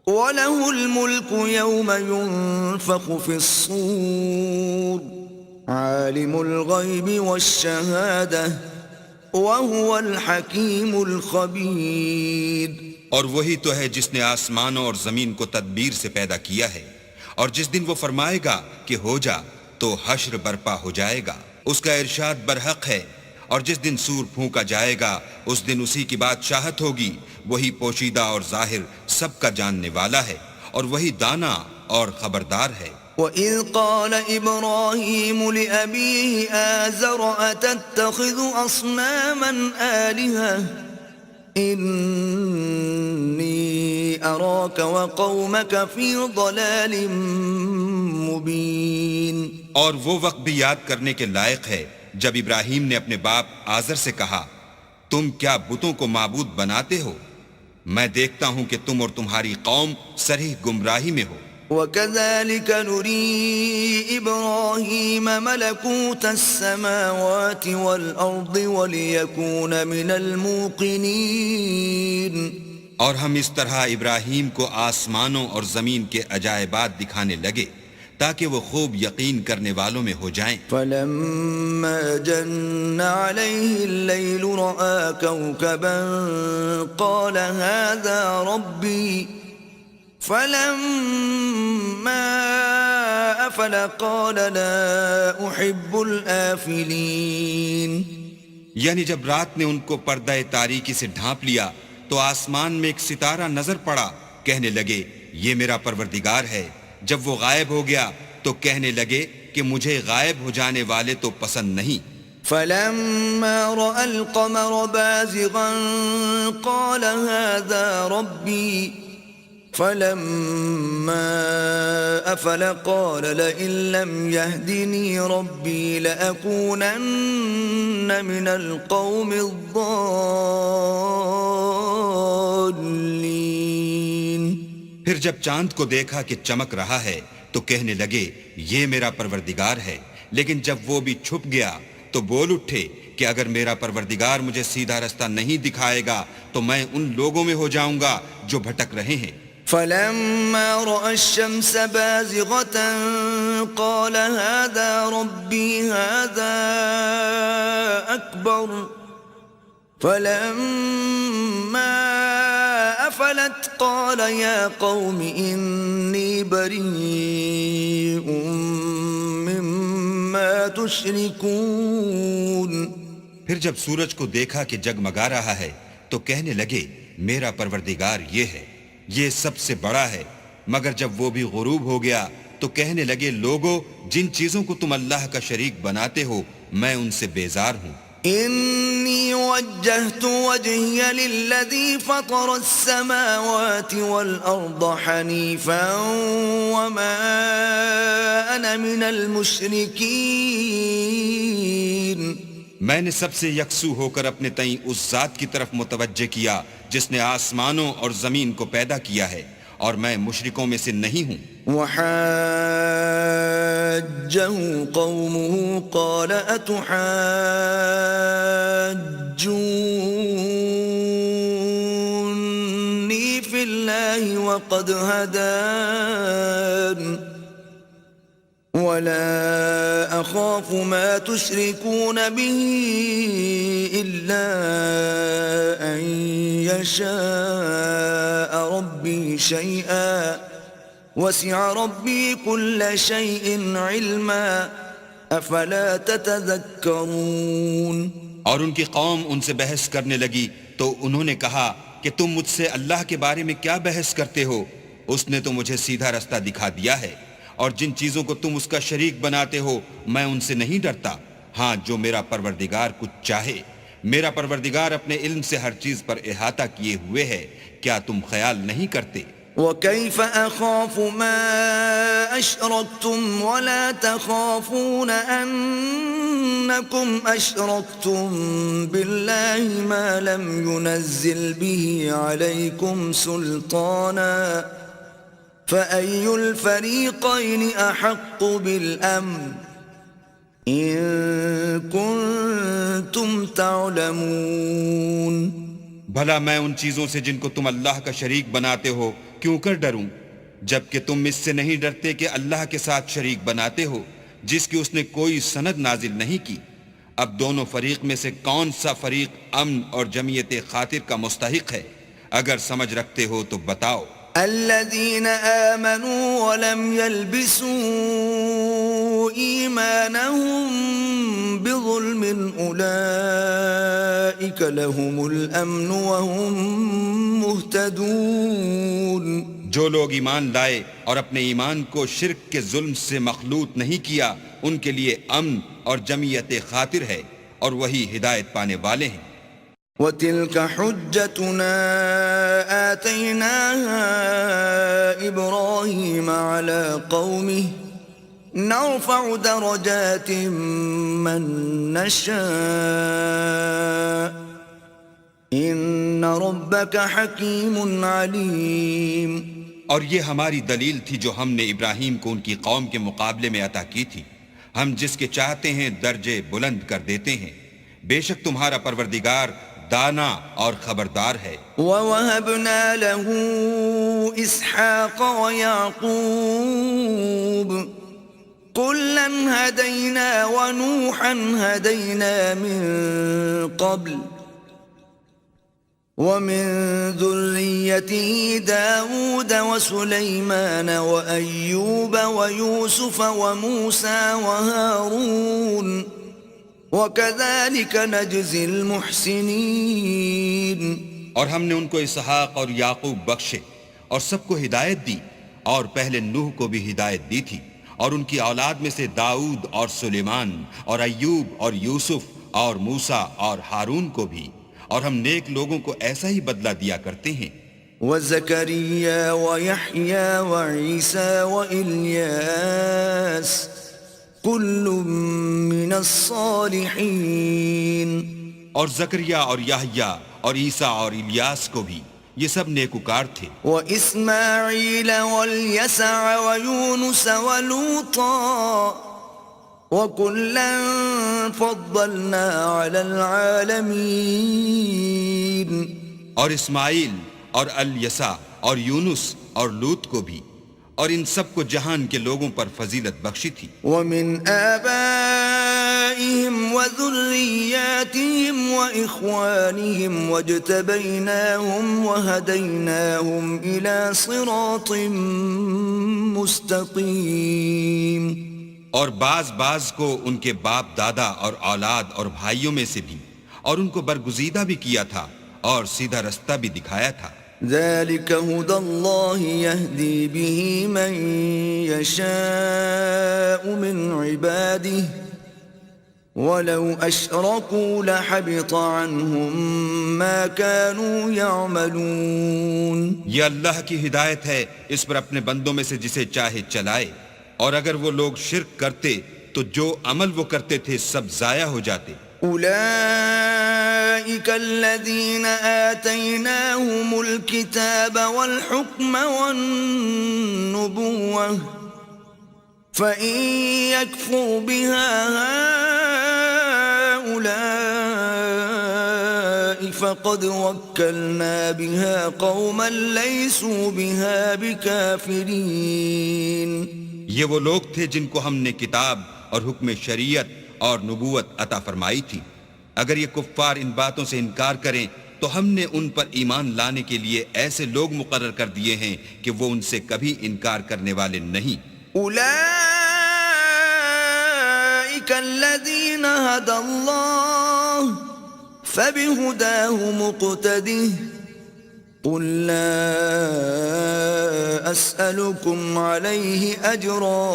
وَلَهُ الْمُلْكُ يَوْمَ يُنفَخُ فِي الصُّورِ عَالِمُ الْغَيْبِ وَالشَّهَادَةِ وَهُوَ الْحَكِيمُ الْخَبِيرُ. اور وہی تو ہے جس نے آسمانوں اور زمین کو تدبیر سے پیدا کیا ہے، اور جس دن وہ فرمائے گا کہ ہو جا تو حشر برپا ہو جائے گا. اس کا ارشاد برحق ہے اور جس دن سور پھونکا جائے گا اس دن اسی کی بادشاہت ہوگی، وہی پوشیدہ اور ظاہر سب کا جاننے والا ہے اور وہی دانا اور خبردار ہے۔ وَإِذْ قَالَ إِبْرَاهِيمُ لِأَبِيهِ آزَرَ أَتَتَّخِذُ أَصْنَامًا آلِهَةً إِنِّي أَرَاكَ وَقَوْمَكَ فِي ضَلَالٍ مُبِينٍ۔ اور وہ وقت بھی یاد کرنے کے لائق ہے جب ابراہیم نے اپنے باپ آزر سے کہا، تم کیا بتوں کو معبود بناتے ہو؟ میں دیکھتا ہوں کہ تم اور تمہاری قوم صریح گمراہی میں ہو۔ وَكَذَلِكَ نُرِي إِبْرَاهِيمَ مَلَكُوتَ السَّمَاوَاتِ وَالْأَرْضِ وَلِيَكُونَ مِنَ الْمُوقِنِينَ۔ اور ہم اس طرح ابراہیم کو آسمانوں اور زمین کے عجائبات دکھانے لگے تاکہ وہ خوب یقین کرنے والوں میں ہو جائیں۔ فَلَمَّا جَنَّ عَلَيْهِ اللَّيْلُ رَأَىٰ كَوْكَبًا قَالَ هَٰذَا رَبِّي فَلَمَّا أَفَلَ قَالَ لَا أُحِبُّ الْآفِلِينَ۔ یعنی جب رات نے ان کو پردہ تاریکی سے ڈھانپ لیا تو آسمان میں ایک ستارہ نظر پڑا، کہنے لگے یہ میرا پروردگار ہے۔ جب وہ غائب ہو گیا تو کہنے لگے کہ مجھے غائب ہو جانے والے تو پسند نہیں۔ فَلَمَّا رَأَى الْقَمَرَ بَازِغًا قَالَ هَٰذَا رَبِّي فَلَمَّا أَفَلَ قَالَ لَئِن لَّمْ يَهْدِنِي رَبِّي لَأَكُونَنَّ مِنَ الْقَوْمِ الضَّالِّينَ۔ پھر جب چاند کو دیکھا کہ چمک رہا ہے تو کہنے لگے یہ میرا پروردگار ہے، لیکن جب وہ بھی چھپ گیا تو بول اٹھے کہ اگر میرا پروردگار مجھے سیدھا رستہ نہیں دکھائے گا تو میں ان لوگوں میں ہو جاؤں گا جو بھٹک رہے ہیں۔ فَلَمَّا رَأَى الشَّمْسَ بَازِغَةً قَالَ هَٰذَا رَبِّي هَٰذَا أَكْبَرُ فَلَمَّا أَفَلَتْ قَالَ يَا قَوْمِ إِنِّي بَرِيءٌ مِّمَّا تُشْرِكُونَ۔ پھر جب سورج کو دیکھا کہ جگمگا رہا ہے تو کہنے لگے میرا پروردگار یہ ہے، یہ سب سے بڑا ہے۔ مگر جب وہ بھی غروب ہو گیا تو کہنے لگے لوگو جن چیزوں کو تم اللہ کا شریک بناتے ہو میں ان سے بیزار ہوں۔ إِنِّي وَجَّهْتُ وَجْهِيَ لِلَّذِي فَطَرَ السَّمَاوَاتِ وَالْأَرْضَ حَنِيفًا وَمَا أَنَا مِنَ الْمُشْرِكِينَ۔ میں نے سب سے یکسو ہو کر اپنے تئیں اس ذات کی طرف متوجہ کیا جس نے آسمانوں اور زمین کو پیدا کیا ہے، اور میں مشرکوں میں سے نہیں ہوں۔ وَحَاجَّهُ قَوْمُهُ قَالَ أَتُحَاجُّونِّي فِي اللَّهِ وَقَدْ هَدَانِ وَلَا أَخَافُ مَا تُشْرِكُونَ بِهِ إِلَّا أَن يَشَاءَ رَبِّي شَيْئًا وَسِعَ رَبِّي كُلَّ شَيْءٍ عِلْمًا أَفَلَا تَتَذَكَّرُونَ۔ اور ان کی قوم ان سے بحث کرنے لگی تو انہوں نے کہا کہ تم مجھ سے اللہ کے بارے میں کیا بحث کرتے ہو؟ اس نے تو مجھے سیدھا رستہ دکھا دیا ہے، اور جن چیزوں کو تم اس کا شریک بناتے ہو میں ان سے نہیں ڈرتا۔ ہاں جو میرا پروردگار کچھ چاہے، میرا پروردگار اپنے علم سے ہر چیز پر احاطہ کیے ہوئے ہے، کیا تم خیال نہیں کرتے؟ وَكَيْفَ أَخَافُ مَا أَشْرَكْتُمْ وَلَا تَخَافُونَ أَنَّكُمْ أَشْرَكْتُمْ بِاللَّهِ مَا لَمْ يُنَزِّلْ بِهِ عَلَيْكُمْ سُلْطَانًا فَأَيُّ الْفَرِيقَيْنِ أَحَقُّ بِالْأَمْنِ إِن كُنتُمْ تَعْلَمُونَ۔ بھلا میں ان چیزوں سے جن کو تم اللہ کا شریک بناتے ہو کیوں کر ڈروں، جبکہ تم اس سے نہیں ڈرتے کہ اللہ کے ساتھ شریک بناتے ہو جس کی اس نے کوئی سند نازل نہیں کی۔ اب دونوں فریق میں سے کون سا فریق امن اور جمعیت خاطر کا مستحق ہے؟ اگر سمجھ رکھتے ہو تو بتاؤ۔ الذين آمنوا ولم يلبسوا إيمانهم بظلم أولئك لهم الأمن وهم مهتدون. جو لوگ ایمان لائے اور اپنے ایمان کو شرک کے ظلم سے مخلوط نہیں کیا ان کے لیے امن اور جمعیت خاطر ہے اور وہی ہدایت پانے والے ہیں. وَتِلْكَ حُجَّتُنَا آتَيْنَاهَا إِبْرَاهِيمَ عَلَى قَوْمِهِ نَرْفَعُ دَرَجَاتٍ مَّن نَّشَاءُ إِنَّ رَبَّكَ حَكِيمٌ عَلِيمٌ. اور یہ ہماری دلیل تھی جو ہم نے ابراہیم کو ان کی قوم کے مقابلے میں عطا کی تھی. ہم جس کے چاہتے ہیں درجے بلند کر دیتے ہیں. بے شک تمہارا پروردگار دانا اور خبردار ہے. وَوَهَبْنَا لَهُ إِسْحَاقَ وَيَعْقُوبَ كُلًّا هَدَيْنَا وَنُوحًا هَدَيْنَا مِن قَبْلُ وَمِن ذُرِّيَّتِهِ دَاوُودَ وَسُلَيْمَانَ وَأَيُّوبَ وَيُوسُفَ وَمُوسَى وَهَارُونَ وَكَذَلِكَ نَجْزِي الْمُحْسِنِينَ. اور ہم نے ان کو اسحاق اور یعقوب بخشے اور سب کو ہدایت دی اور پہلے نوح کو بھی ہدایت دی تھی اور ان کی اولاد میں سے داؤد اور سلیمان اور ایوب اور یوسف اور موسیٰ اور ہارون کو بھی. اور ہم نیک لوگوں کو ایسا ہی بدلہ دیا کرتے ہیں. وَزَكَرِيَّا وَيَحْيَا وَعِيسَى وَإِلْيَاسَ كُلٌّ مِّنَ الصَّالِحِينَ. اور زکریا اور یحییٰ اور عیسیٰ اور الیاس کو بھی یہ سب نیکوکار تھے. وَإِسْمَاعِيلَ وَالْيَسَعَ وَيُونُسَ وَلُوطًا وَكُلًّا فَضَّلْنَا عَلَى الْعَالَمِينَ. اور اسماعیل اور الیسع اور یونس اور لوط کو بھی اور ان سب کو جہان کے لوگوں پر فضیلت بخشی تھی. وَمِنْ آبَائِهِمْ وَذُرِّيَّاتِهِمْ وَإِخْوَانِهِمْ وَاجْتَبَيْنَاهُمْ وَهَدَيْنَاهُمْ إِلَى صِرَاطٍ مُسْتَقِيمٍ. اور بعض کو ان کے باپ دادا اور اولاد اور بھائیوں میں سے بھی اور ان کو برگزیدہ بھی کیا تھا اور سیدھا رستہ بھی دکھایا تھا. ذَلِكَ هُدَى اللَّهِ يَهْدِي بِهِ مَن يَشَاءُ مِنْ عِبَادِهِ وَلَوْ أَشْرَكُوا لَحَبِطَ عَنْهُمْ مَا كَانُوا يَعْمَلُونَ. یہ اللہ کی ہدایت ہے اس پر اپنے بندوں میں سے جسے چاہے چلائے اور اگر وہ لوگ شرک کرتے تو جو عمل وہ کرتے تھے سب ضائع ہو جاتے. أولئك الذين آتيناهم الكتاب والحكم والنبوة فإن يكفر بها هؤلاء فقد وكلنا بها قوما ليسوا بها بكافرين. یہ وہ لوگ تھے جن کو ہم نے کتاب اور حکم شریعت اور نبوت عطا فرمائی تھی. اگر یہ کفار ان باتوں سے انکار کریں تو ہم نے ان پر ایمان لانے کے لیے ایسے لوگ مقرر کر دیے ہیں کہ وہ ان سے کبھی انکار کرنے والے نہیں. اولئک الذین ھدی اللہ فبہداہ مقتدہ قل لا اسألکم علیہ اجرا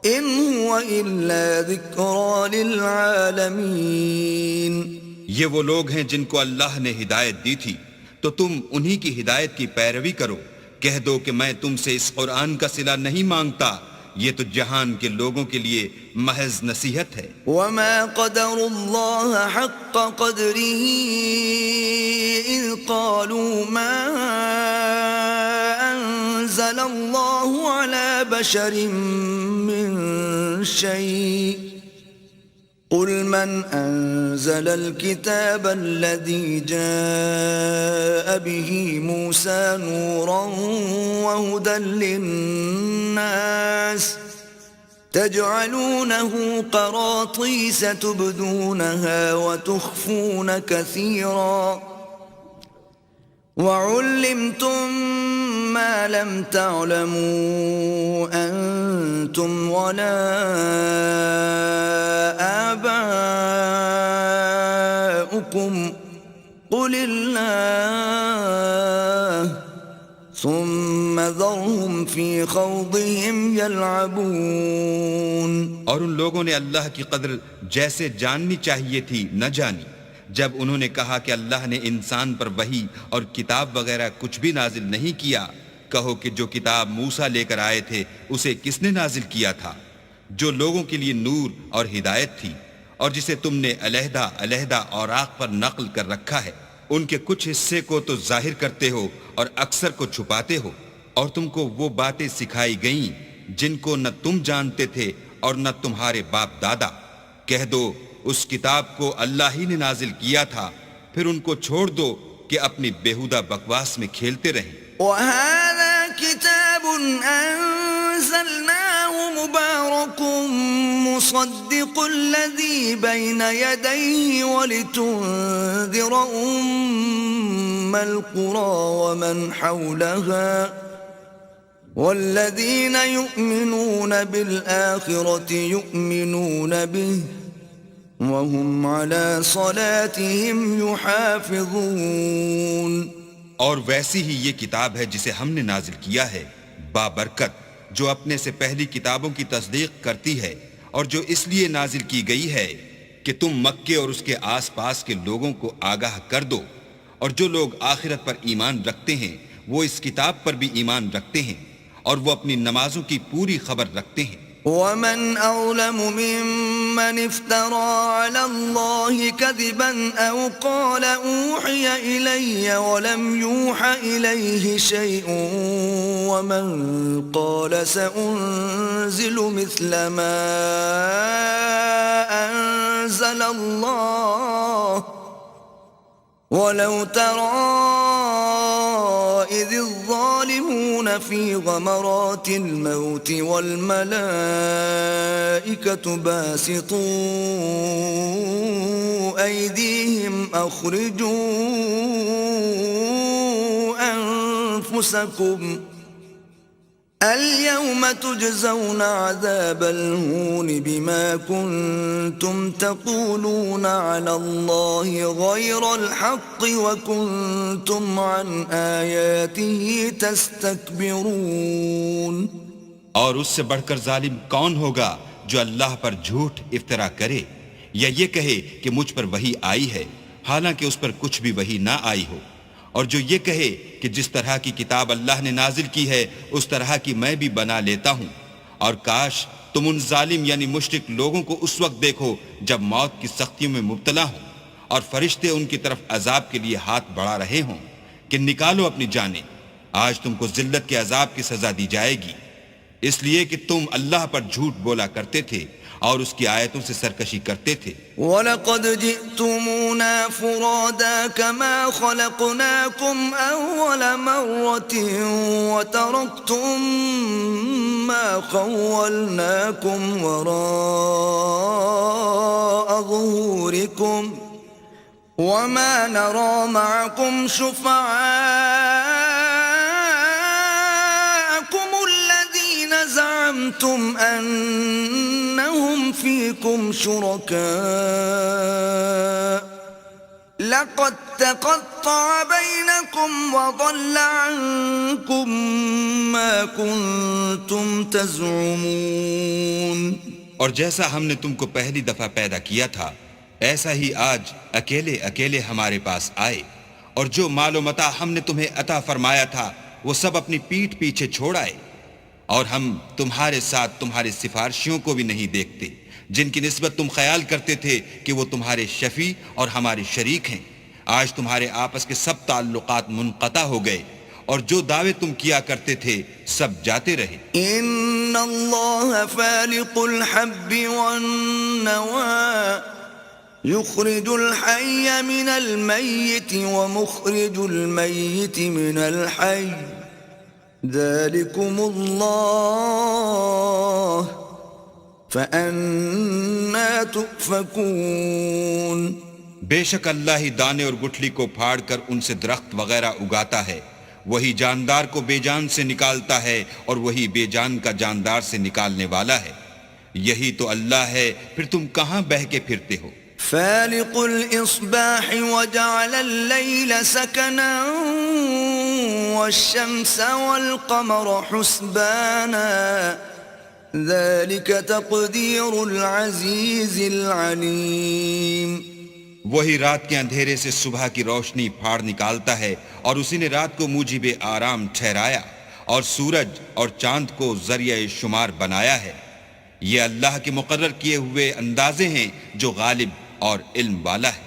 ان هو الا ذکرى للعالمین. یہ وہ لوگ ہیں جن کو اللہ نے ہدایت دی تھی تو تم انہی کی ہدایت کی پیروی کرو. کہہ دو کہ میں تم سے اس قرآن کا صلہ نہیں مانگتا، یہ تو جہان کے لوگوں کے لیے محض نصیحت ہے. وما قدر اللہ حق قدره اذ قالوا ما انزل اللہ على بشر من شيء قل من انزل الكتاب الذي جاء به موسى نورا وهدى للناس تجعلونه قراطيس تبدونها وتخفون كثيرا وعلمتم ما لم تعلموا أنتم ولا آباؤكم قل الله ثم ذرهم في خوضهم يلعبون. اور ان لوگوں نے اللہ کی قدر جیسے جاننی چاہیے تھی نہ جانی جب انہوں نے کہا کہ اللہ نے انسان پر وحی اور کتاب وغیرہ کچھ بھی نازل نہیں کیا. کہو کہ جو کتاب موسیٰ لے کر آئے تھے اسے کس نے نازل کیا تھا؟ جو لوگوں کے لیے نور اور ہدایت تھی، اور جسے تم نے علیحدہ علیحدہ اوراق پر نقل کر رکھا ہے. ان کے کچھ حصے کو تو ظاہر کرتے ہو اور اکثر کو چھپاتے ہو. اور تم کو وہ باتیں سکھائی گئیں جن کو نہ تم جانتے تھے اور نہ تمہارے باپ دادا. کہہ دو اس کتاب کو اللہ ہی نے نازل کیا تھا، پھر ان کو چھوڑ دو کہ اپنی بیہودہ بکواس میں کھیلتے رہیں. وَهَذَا كِتَابٌ أَنزَلْنَاهُ مُبَارَكٌ مُصَدِّقُ الَّذِي بَيْنَ يَدَيْهِ وَلِتُنذِرَ أُمَّ الْقُرَى وَمَنْ حَوْلَهَا وَالَّذِينَ يُؤْمِنُونَ بِالْآخِرَةِ يُؤْمِنُونَ بِهِ وَهُمْ عَلَى صَلَاتِهِمْ يُحَافِظُونَ. اور ویسی ہی یہ کتاب ہے جسے ہم نے نازل کیا ہے بابرکت، جو اپنے سے پہلی کتابوں کی تصدیق کرتی ہے، اور جو اس لیے نازل کی گئی ہے کہ تم مکے اور اس کے آس پاس کے لوگوں کو آگاہ کر دو. اور جو لوگ آخرت پر ایمان رکھتے ہیں وہ اس کتاب پر بھی ایمان رکھتے ہیں، اور وہ اپنی نمازوں کی پوری خبر رکھتے ہیں. وَمَنْ أَظْلَمُ مِمَّنِ افْتَرَى عَلَى اللَّهِ كَذِبًا أَوْ قَالَ أُوحِيَ إِلَيَّ وَلَمْ يُوحَ إِلَيْهِ شَيْءٌ وَمَنْ قَالَ سَأُنْزِلُ مِثْلَ مَا أَنزَلَ اللَّهُ وَلَوْ تَرَى إِذِ الظَّالِمُونَ فِي غَمَرَاتِ الْمَوْتِ وَالْمَلَائِكَةُ بَاسِطُو أَيْدِيهِمْ أَخْرِجُوا أَنفُسَكُمْ الْيَوْمَ تُجْزَوْنَ عَذَابَ الْهُونِ بِمَا كُنْتُمْ تَقُولُونَ عَلَى اللَّهِ غَيْرَ الْحَقِّ وَكُنْتُمْ عَنْ آيَاتِهِ تَسْتَكْبِرُونَ. اور اس سے بڑھ کر ظالم کون ہوگا جو اللہ پر جھوٹ افطرا کرے یا یہ کہے کہ مجھ پر وحی آئی ہے حالانکہ اس پر کچھ بھی وحی نہ آئی ہو، اور جو یہ کہے کہ جس طرح کی کتاب اللہ نے نازل کی ہے اس طرح کی میں بھی بنا لیتا ہوں. اور کاش تم ان ظالم یعنی مشرک لوگوں کو اس وقت دیکھو جب موت کی سختیوں میں مبتلا ہوں اور فرشتے ان کی طرف عذاب کے لیے ہاتھ بڑھا رہے ہوں کہ نکالو اپنی جانیں، آج تم کو ذلت کے عذاب کی سزا دی جائے گی، اس لیے کہ تم اللہ پر جھوٹ بولا کرتے تھے اور اس کی آیتوں سے سرکشی کرتے تھے. وَلَقَدْ جِئْتُمُونَا فُرَادَى كَمَا خَلَقْنَاكُمْ أَوَّلَ مَرَّةٍ وَتَرَكْتُمْ مَا خَوَّلْنَاكُمْ وَرَاءَ ظُهُورِكُمْ وَمَا نَرَى مَعَكُمْ شُفَعَاءَكُمُ الَّذِينَ زَعَمْتُمْ أَنَّهُمْ فِيكُمْ شُرَكَاءُ لَقَدْ تَقَطَّعَ بَيْنَكُمْ وَضَلَّ عَنْكُمْ مَا كُنْتُمْ تَزْعُمُونَ. اور جیسا ہم نے تم کو پہلی دفعہ پیدا کیا تھا ایسا ہی آج اکیلے اکیلے ہمارے پاس آئے، اور جو مال و متاع ہم نے تمہیں عطا فرمایا تھا وہ سب اپنی پیٹھ پیچھے چھوڑ آئے، اور ہم تمہارے ساتھ تمہارے سفارشیوں کو بھی نہیں دیکھتے جن کی نسبت تم خیال کرتے تھے کہ وہ تمہارے شفیع اور ہمارے شریک ہیں. آج تمہارے آپس کے سب تعلقات منقطع ہو گئے اور جو دعوے تم کیا کرتے تھے سب جاتے رہے. ان اللہ فالق الحب والنوى يخرج الحي من الميت ومخرج الميت من الحي ذلكم الله فأنا تؤفكون. بے شک اللہ ہی دانے اور گٹھلی کو پھاڑ کر ان سے درخت وغیرہ اگاتا ہے، وہی جاندار کو بے جان سے نکالتا ہے اور وہی بے جان کا جاندار سے نکالنے والا ہے. یہی تو اللہ ہے، پھر تم کہاں بہہ کے پھرتے ہو؟ فالق الإصباح وجعل الليل سكنا والشمس والقمر حسبانا ذلك تقدير العزيز العليم. وہی رات کے اندھیرے سے صبح کی روشنی پھاڑ نکالتا ہے اور اسی نے رات کو موجب آرام ٹھہرایا اور سورج اور چاند کو ذریعہ شمار بنایا ہے. یہ اللہ کے مقرر کیے ہوئے اندازے ہیں جو غالب اور علم والا ہے.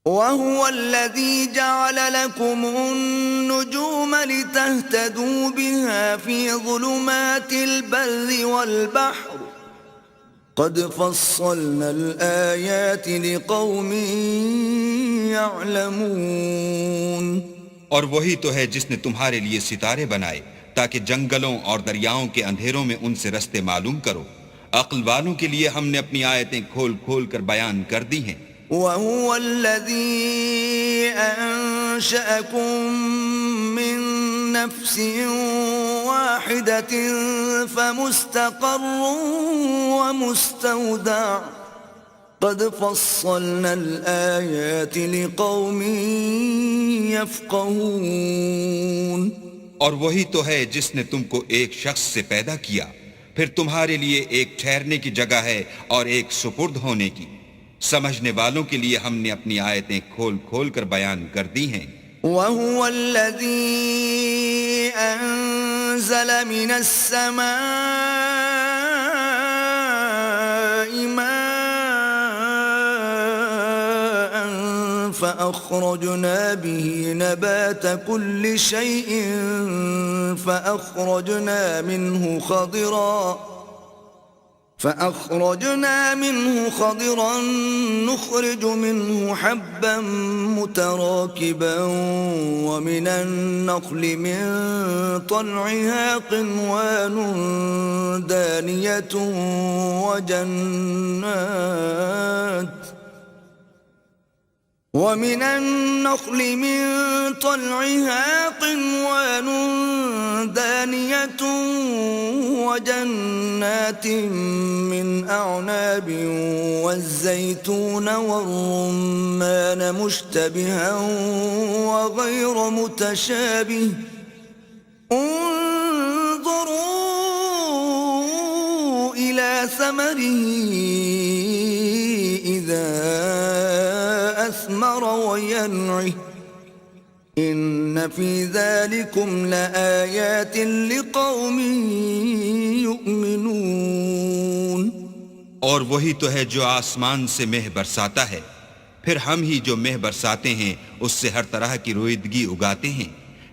وَهُوَ الَّذِي جَعَلَ لَكُمُ النُّجُومَ لِتَهْتَدُوا بِهَا فِي ظُلُمَاتِ الْبَرِّ وَالْبَحْرِ قَدْ فَصَّلْنَا الْآيَاتِ لِقَوْمٍ يَعْلَمُونَ. اور وہی تو ہے جس نے تمہارے لیے ستارے بنائے تاکہ جنگلوں اور دریاؤں کے اندھیروں میں ان سے رستے معلوم کرو. عقل والوں کے لیے ہم نے اپنی آیتیں کھول کھول کر بیان کر دی ہیں. وَهُوَ الَّذِي أَنشَأَكُم مِّن نَّفْسٍ وَاحِدَةٍ فَمُسْتَقَرٌّ وَمُسْتَوْدَعٌ قَدْ فَصَّلْنَا الْآيَاتِ لِقَوْمٍ يَفْقَهُونَ. اور وہی تو ہے جس نے تم کو ایک شخص سے پیدا کیا، پھر تمہارے لیے ایک ٹھہرنے کی جگہ ہے اور ایک سپرد ہونے کی. سمجھنے والوں کے لیے ہم نے اپنی آیتیں کھول کھول کر بیان کر دی ہیں. وَهُوَ الَّذِي أَنزَلَ مِنَ السَّمَاءِ مَاءً فَأَخْرَجْنَا بِهِ نَبَاتَ كُلِّ شَيْءٍ فأخرجنا منه خضرا نخرج منه حبا متراكبا ومن النخل من طلعها قنوان دانية ومن النخل من طلعها قنوان دانية وجنات من أعناب والزيتون والرمان مشتبها وغير متشابه انظروا إلى ثمره إذا أثمر وينعه إن في ذلكم لآيات لقوم يؤمنون. اور وہی تو ہے جو آسمان سے مہ برساتا ہے، پھر ہم ہی جو مہ برساتے ہیں اس سے ہر طرح کی رویدگی اگاتے ہیں،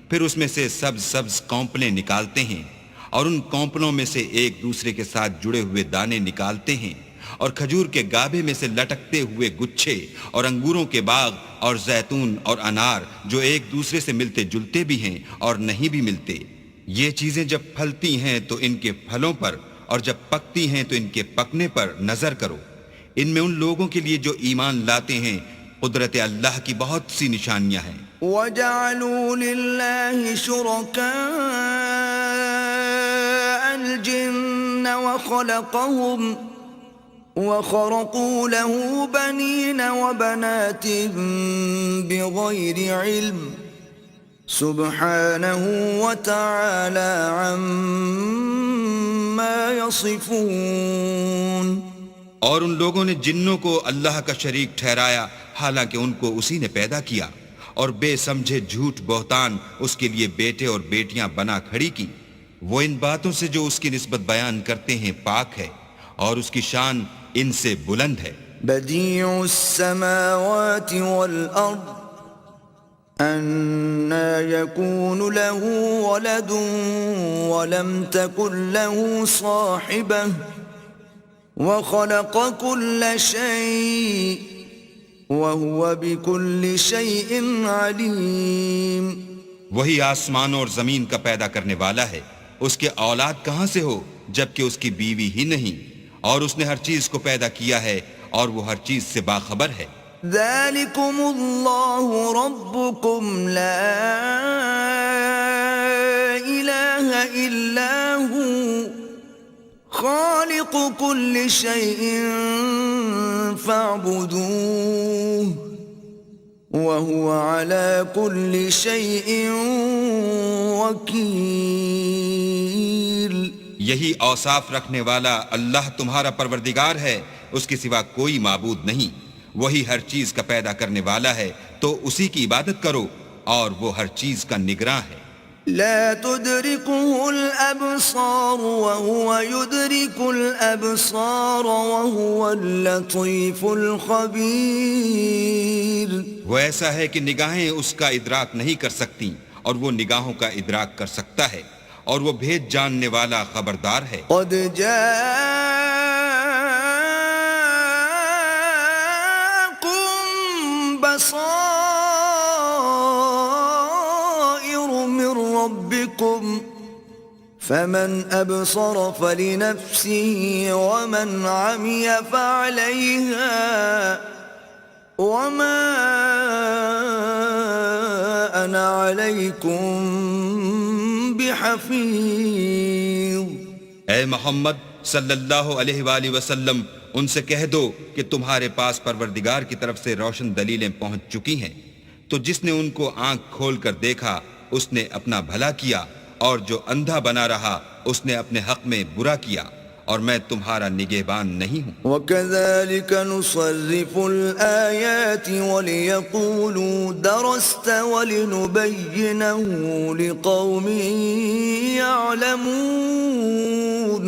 پھر اس میں سے سبز سبز کونپلیں نکالتے ہیں اور ان کونپلوں میں سے ایک دوسرے کے ساتھ جڑے ہوئے دانے نکالتے ہیں، اور کھجور کے گابے میں سے لٹکتے ہوئے گچھے، اور انگوروں کے باغ اور زیتون اور انار جو ایک دوسرے سے ملتے جلتے بھی ہیں اور نہیں بھی ملتے. یہ چیزیں جب پھلتی ہیں تو ان کے پھلوں پر، اور جب پکتی ہیں تو ان کے پکنے پر نظر کرو. ان میں ان لوگوں کے لیے جو ایمان لاتے ہیں قدرت اللہ کی بہت سی نشانیاں ہیں. وَجَعَلُوا لِلَّهِ شُرَكَاءَ الْجِنَّ وَخَرَقُوا لَهُ بَنِينَ وَبَنَاتٍ بِغَيْرِ عِلْمٍ سُبْحَانَهُ وَتَعَالَى عَمَّا يَصِفُونَ. اور ان لوگوں نے جنوں کو اللہ کا شریک ٹھہرایا حالانکہ ان کو اسی نے پیدا کیا، اور بے سمجھے جھوٹ بہتان اس کے لیے بیٹے اور بیٹیاں بنا کھڑی کی. وہ ان باتوں سے جو اس کی نسبت بیان کرتے ہیں پاک ہے، اور اس کی شان ان سے بلند ہے. بديع السماوات والأرض أنى يكون له ولد ولم تكن له صاحبة وخلق كل شيء وهو بكل شيء عليم. وہی آسمانوں اور زمین کا پیدا کرنے والا ہے، اس کے اولاد کہاں سے ہو جبکہ اس کی بیوی ہی نہیں، اور اس نے ہر چیز کو پیدا کیا ہے اور وہ ہر چیز سے باخبر ہے. ذالکم اللہ ربکم لا الہ الا ہو خالق كل شيء فاعبدوه وهو على كل شيء وكيل. یہی اوصاف رکھنے والا اللہ تمہارا پروردگار ہے، اس کے سوا کوئی معبود نہیں. وہی ہر چیز کا پیدا کرنے والا ہے، تو اسی کی عبادت کرو، اور وہ ہر چیز کا نگراں ہے. لا تدركه الأبصار وهو يدرك الأبصار وهو اللطيف الخبير. وہ ایسا ہے کہ نگاہیں اس کا ادراک نہیں کر سکتی، اور وہ نگاہوں کا ادراک کر سکتا ہے، اور وہ بھید جاننے والا خبردار ہے. قد جاءكم بصائر من ربكم فمن أبصر فلنفسه ومن عمي فعليها وما أنا عليكم بحفيظ. اے محمد صلی اللہ علیہ وآلہ وسلم، ان سے کہہ دو کہ تمہارے پاس پروردگار کی طرف سے روشن دلیلیں پہنچ چکی ہیں، تو جس نے ان کو آنکھ کھول کر دیکھا اس نے اپنا بھلا کیا، اور جو اندھا بنا رہا اس نے اپنے حق میں برا کیا، اور میں تمہارا نگہبان نہیں ہوں. وَكَذَلِكَ نُصَرِّفُ الْآيَاتِ وَلِيَقُولُوا دَرَسْتَ وَلِنُبَيِّنَهُ لِقَوْمٍ يَعْلَمُونَ.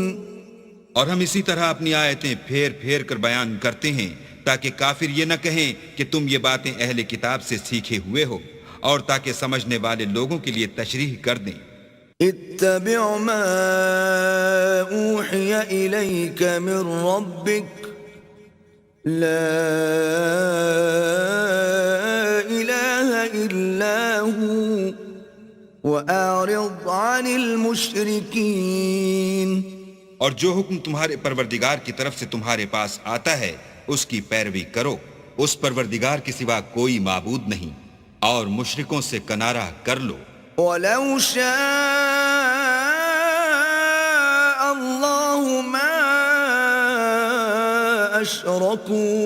اور ہم اسی طرح اپنی آیتیں پھیر پھیر کر بیان کرتے ہیں تاکہ کافر یہ نہ کہیں کہ تم یہ باتیں اہل کتاب سے سیکھے ہوئے ہو، اور تاکہ سمجھنے والے لوگوں کے لیے تشریح کر دیں. اتبع ما اوحی الیک من ربک لا الہ الا ہو واعرض عن المشرکین. اور جو حکم تمہارے پروردگار کی طرف سے تمہارے پاس آتا ہے اس کی پیروی کرو، اس پروردگار کے سوا کوئی معبود نہیں، اور مشرکوں سے کنارہ کر لو. وَلَوْ شَاءَ اللَّهُ مَا أَشْرَكُوا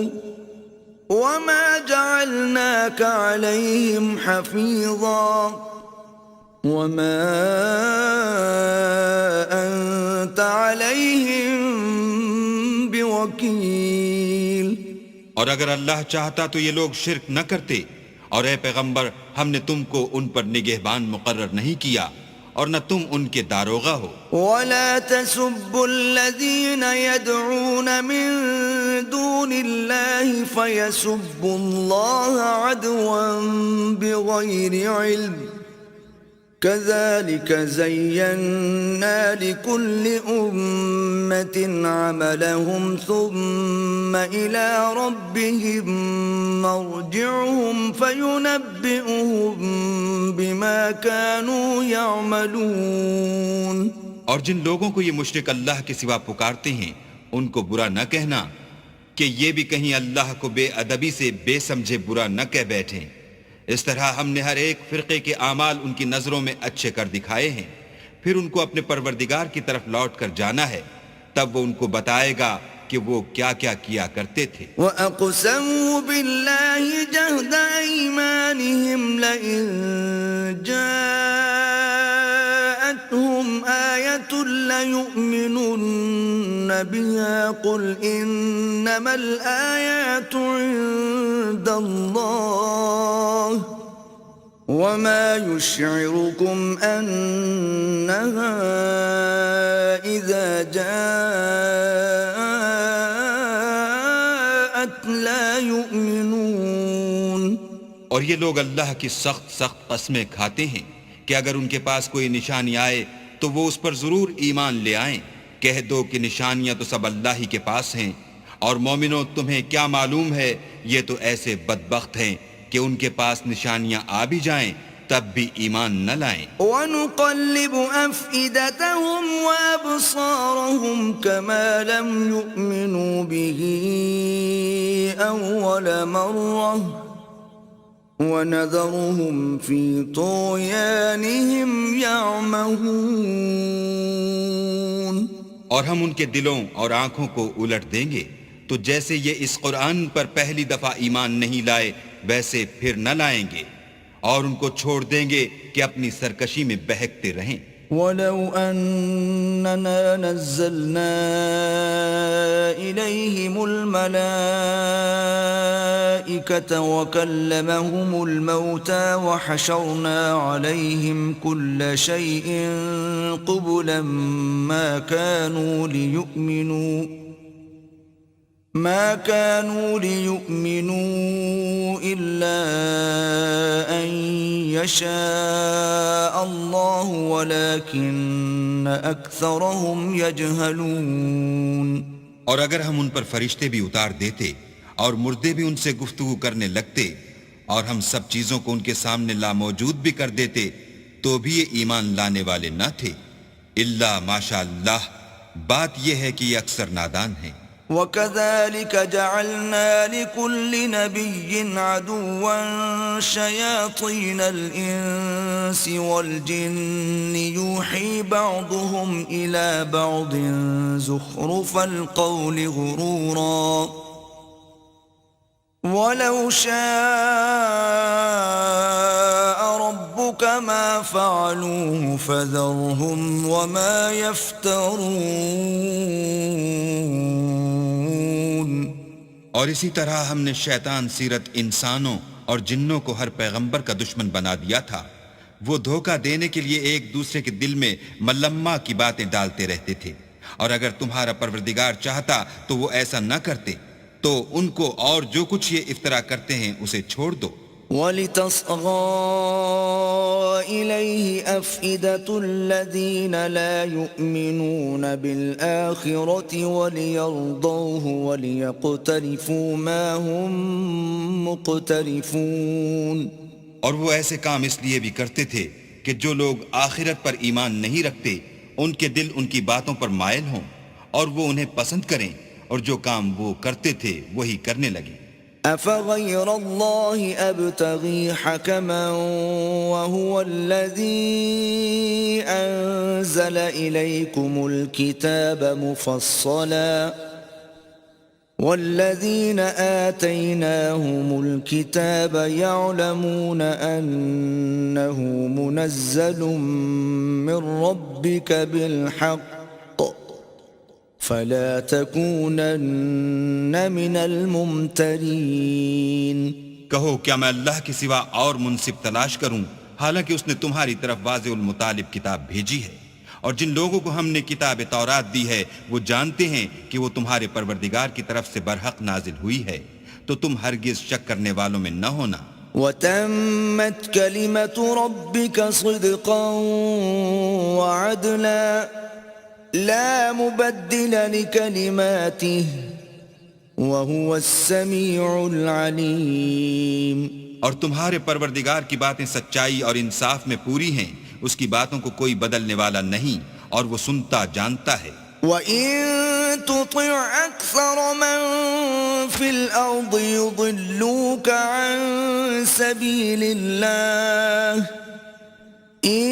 وَمَا جَعَلْنَاكَ عَلَيْهِمْ حَفِيظًا وَمَا أَنْتَ عَلَيْهِمْ بِوَكِيلٍ. اور اگر اللہ چاہتا تو یہ لوگ شرک نہ کرتے، اور اے پیغمبر ہم نے تم کو ان پر نگہبان مقرر نہیں کیا، اور نہ تم ان کے داروغہ ہو. وَلَا تَسُبُّوا الَّذِينَ يَدْعُونَ مِن دُونِ اللَّهِ فَيَسُبُّوا اللَّهَ عَدْوًا بِغَيْرِ عِلْمٍ كَذَلِكَ زَيَّنَّا لِكُلِّ أُمَّةٍ عَمَلَهُمْ ثُمَّ إِلَى رَبِّهِمْ مَرْجِعُهُمْ فَيُنَبِّئُهُم بِمَا كَانُوا يَعْمَلُونَ. اور جن لوگوں کو یہ مشرک اللہ کے سوا پکارتے ہیں ان کو برا نہ کہنا کہ یہ بھی کہیں اللہ کو بے ادبی سے بے سمجھے برا نہ کہہ بیٹھیں. اس طرح ہم نے ہر ایک فرقے کے اعمال ان کی نظروں میں اچھے کر دکھائے ہیں، پھر ان کو اپنے پروردگار کی طرف لوٹ کر جانا ہے، تب وہ ان کو بتائے گا کہ وہ کیا کیا کیا کرتے تھے. وَأَقْسَمُوا بِاللَّهِ جَهْدَ أَيْمَانِهِمْ لَئِن جَاءَتْهُمْ آيَةٌ لَيُؤْمِنُنَّ بِهَا قُلْ إِنَّمَا الْآيَاتُ عِندَ اللَّهِ وَمَا يُشْعِرُكُمْ أَنَّهَا إِذَا جَاءَتْ لَا يُؤْمِنُونَ. اور یہ لوگ اللہ کی سخت سخت قسمیں کھاتے ہیں کہ اگر ان کے پاس کوئی نشانی آئے تو وہ اس پر ضرور ایمان لے آئیں. کہہ دو کہ نشانیاں تو سب اللہ ہی کے پاس ہیں، اور مومنوں تمہیں کیا معلوم ہے یہ تو ایسے بدبخت ہیں کہ ان کے پاس نشانیاں آ بھی جائیں تب بھی ایمان نہ لائیں. وَنُقَلِّبُ أَفْئِدَتَهُمْ وَأَبْصَارَهُمْ كَمَا لَمْ يُؤْمِنُوا بِهِ أَوَّلَ مَرَّةٍ وَنَذَرُهُمْ فِي طُغْيَانِهِمْ يَعْمَهُونَ. اور ہم ان کے دلوں اور آنکھوں کو الٹ دیں گے، تو جیسے یہ اس قرآن پر پہلی دفعہ ایمان نہیں لائے ویسے پھر نہ لائیں گے، اور ان کو چھوڑ دیں گے کہ اپنی سرکشی میں بہکتے رہیں۔ وَلَوْ أَنَّنَا نَزَّلْنَا إِلَيْهِمُ الْمَلَائِكَةَ وَكَلَّمَهُمُ الْمَوْتَى وَحَشَرْنَا عَلَيْهِمْ كُلَّ شَيْءٍ قُبُلًا ما كانوا ليؤمنوا إلا أن يشاء الله ولكن أكثرهم يجهلون۔ اور اگر ہم ان پر فرشتے بھی اتار دیتے اور مردے بھی ان سے گفتگو کرنے لگتے اور ہم سب چیزوں کو ان کے سامنے لاموجود بھی کر دیتے تو بھی یہ ایمان لانے والے نہ تھے، الا ماشاء اللہ، بات یہ ہے کہ یہ اکثر نادان ہیں۔ وَكَذَلِكَ جَعَلْنَا لِكُلِّ نَبِيٍّ عَدُوًّا شَيَاطِينَ الْإِنسِ وَالْجِنِّ يُوحِي بَعْضُهُمْ إِلَى بَعْضٍ زُخْرُفَ الْقَوْلِ غُرُورًا وَلَوْ شَاءَ رَبُّكَ مَا فَعَلُوهُ فَذَرْهُمْ وَمَا يَفْتَرُونَ۔ اور اسی طرح ہم نے شیطان سیرت انسانوں اور جنوں کو ہر پیغمبر کا دشمن بنا دیا تھا، وہ دھوکہ دینے کے لیے ایک دوسرے کے دل میں ملمہ کی باتیں ڈالتے رہتے تھے، اور اگر تمہارا پروردگار چاہتا تو وہ ایسا نہ کرتے، تو ان کو اور جو کچھ یہ افطرا کرتے ہیں اسے چھوڑ دو۔ وَلِتَصْغَىٰ إِلَيْهِ أَفْئِدَةُ الَّذِينَ لَا يُؤْمِنُونَ بِالْآخِرَةِ وَلِيَرْضَوْهُ وَلِيَقْتَرِفُوا مَا هُمْ مُقْتَرِفُونَ۔ اور وہ ایسے کام اس لیے بھی کرتے تھے کہ جو لوگ آخرت پر ایمان نہیں رکھتے ان کے دل ان کی باتوں پر مائل ہوں اور وہ انہیں پسند کریں، اور جو کام وہ کرتے تھے وہی کرنے لگے۔ أَفَغَيْرَ اللَّهِ أَبْتَغِي حَكَمًا وَهُوَ الَّذِي أَنزَلَ إِلَيْكُمُ الْكِتَابَ مُفَصَّلًا وَالَّذِينَ آتَيْنَاهُمُ الْكِتَابَ يَعْلَمُونَ أَنَّهُ مُنَزَّلٌ مِّن رَّبِّكَ بِالْحَقِّ فَلَا تَكُونَنَّ مِنَ الْمُمْتَرِينَ۔ کہو کیا میں اللہ کے سوا اور منصف تلاش کروں، حالانکہ اس نے تمہاری طرف واضح المطالب کتاب بھیجی ہے، اور جن لوگوں کو ہم نے کتاب تورات دی ہے وہ جانتے ہیں کہ وہ تمہارے پروردگار کی طرف سے برحق نازل ہوئی ہے، تو تم ہرگز شک کرنے والوں میں نہ ہونا۔ وَتَمَّتْ كَلِمَةُ رَبِّكَ صِدْقًا وَعَدْلًا لا مبدل لكلماته وهو السميع العليم۔ اور تمہارے پروردگار کی باتیں سچائی اور انصاف میں پوری ہیں، اس کی باتوں کو کوئی بدلنے والا نہیں، اور وہ سنتا جانتا ہے۔ وَإِن تُطِعْ أَكْثَرَ مَن فِي الْأَرْضِ يُضِلُّوكَ عَن سَبِيلِ اللَّهِ إِن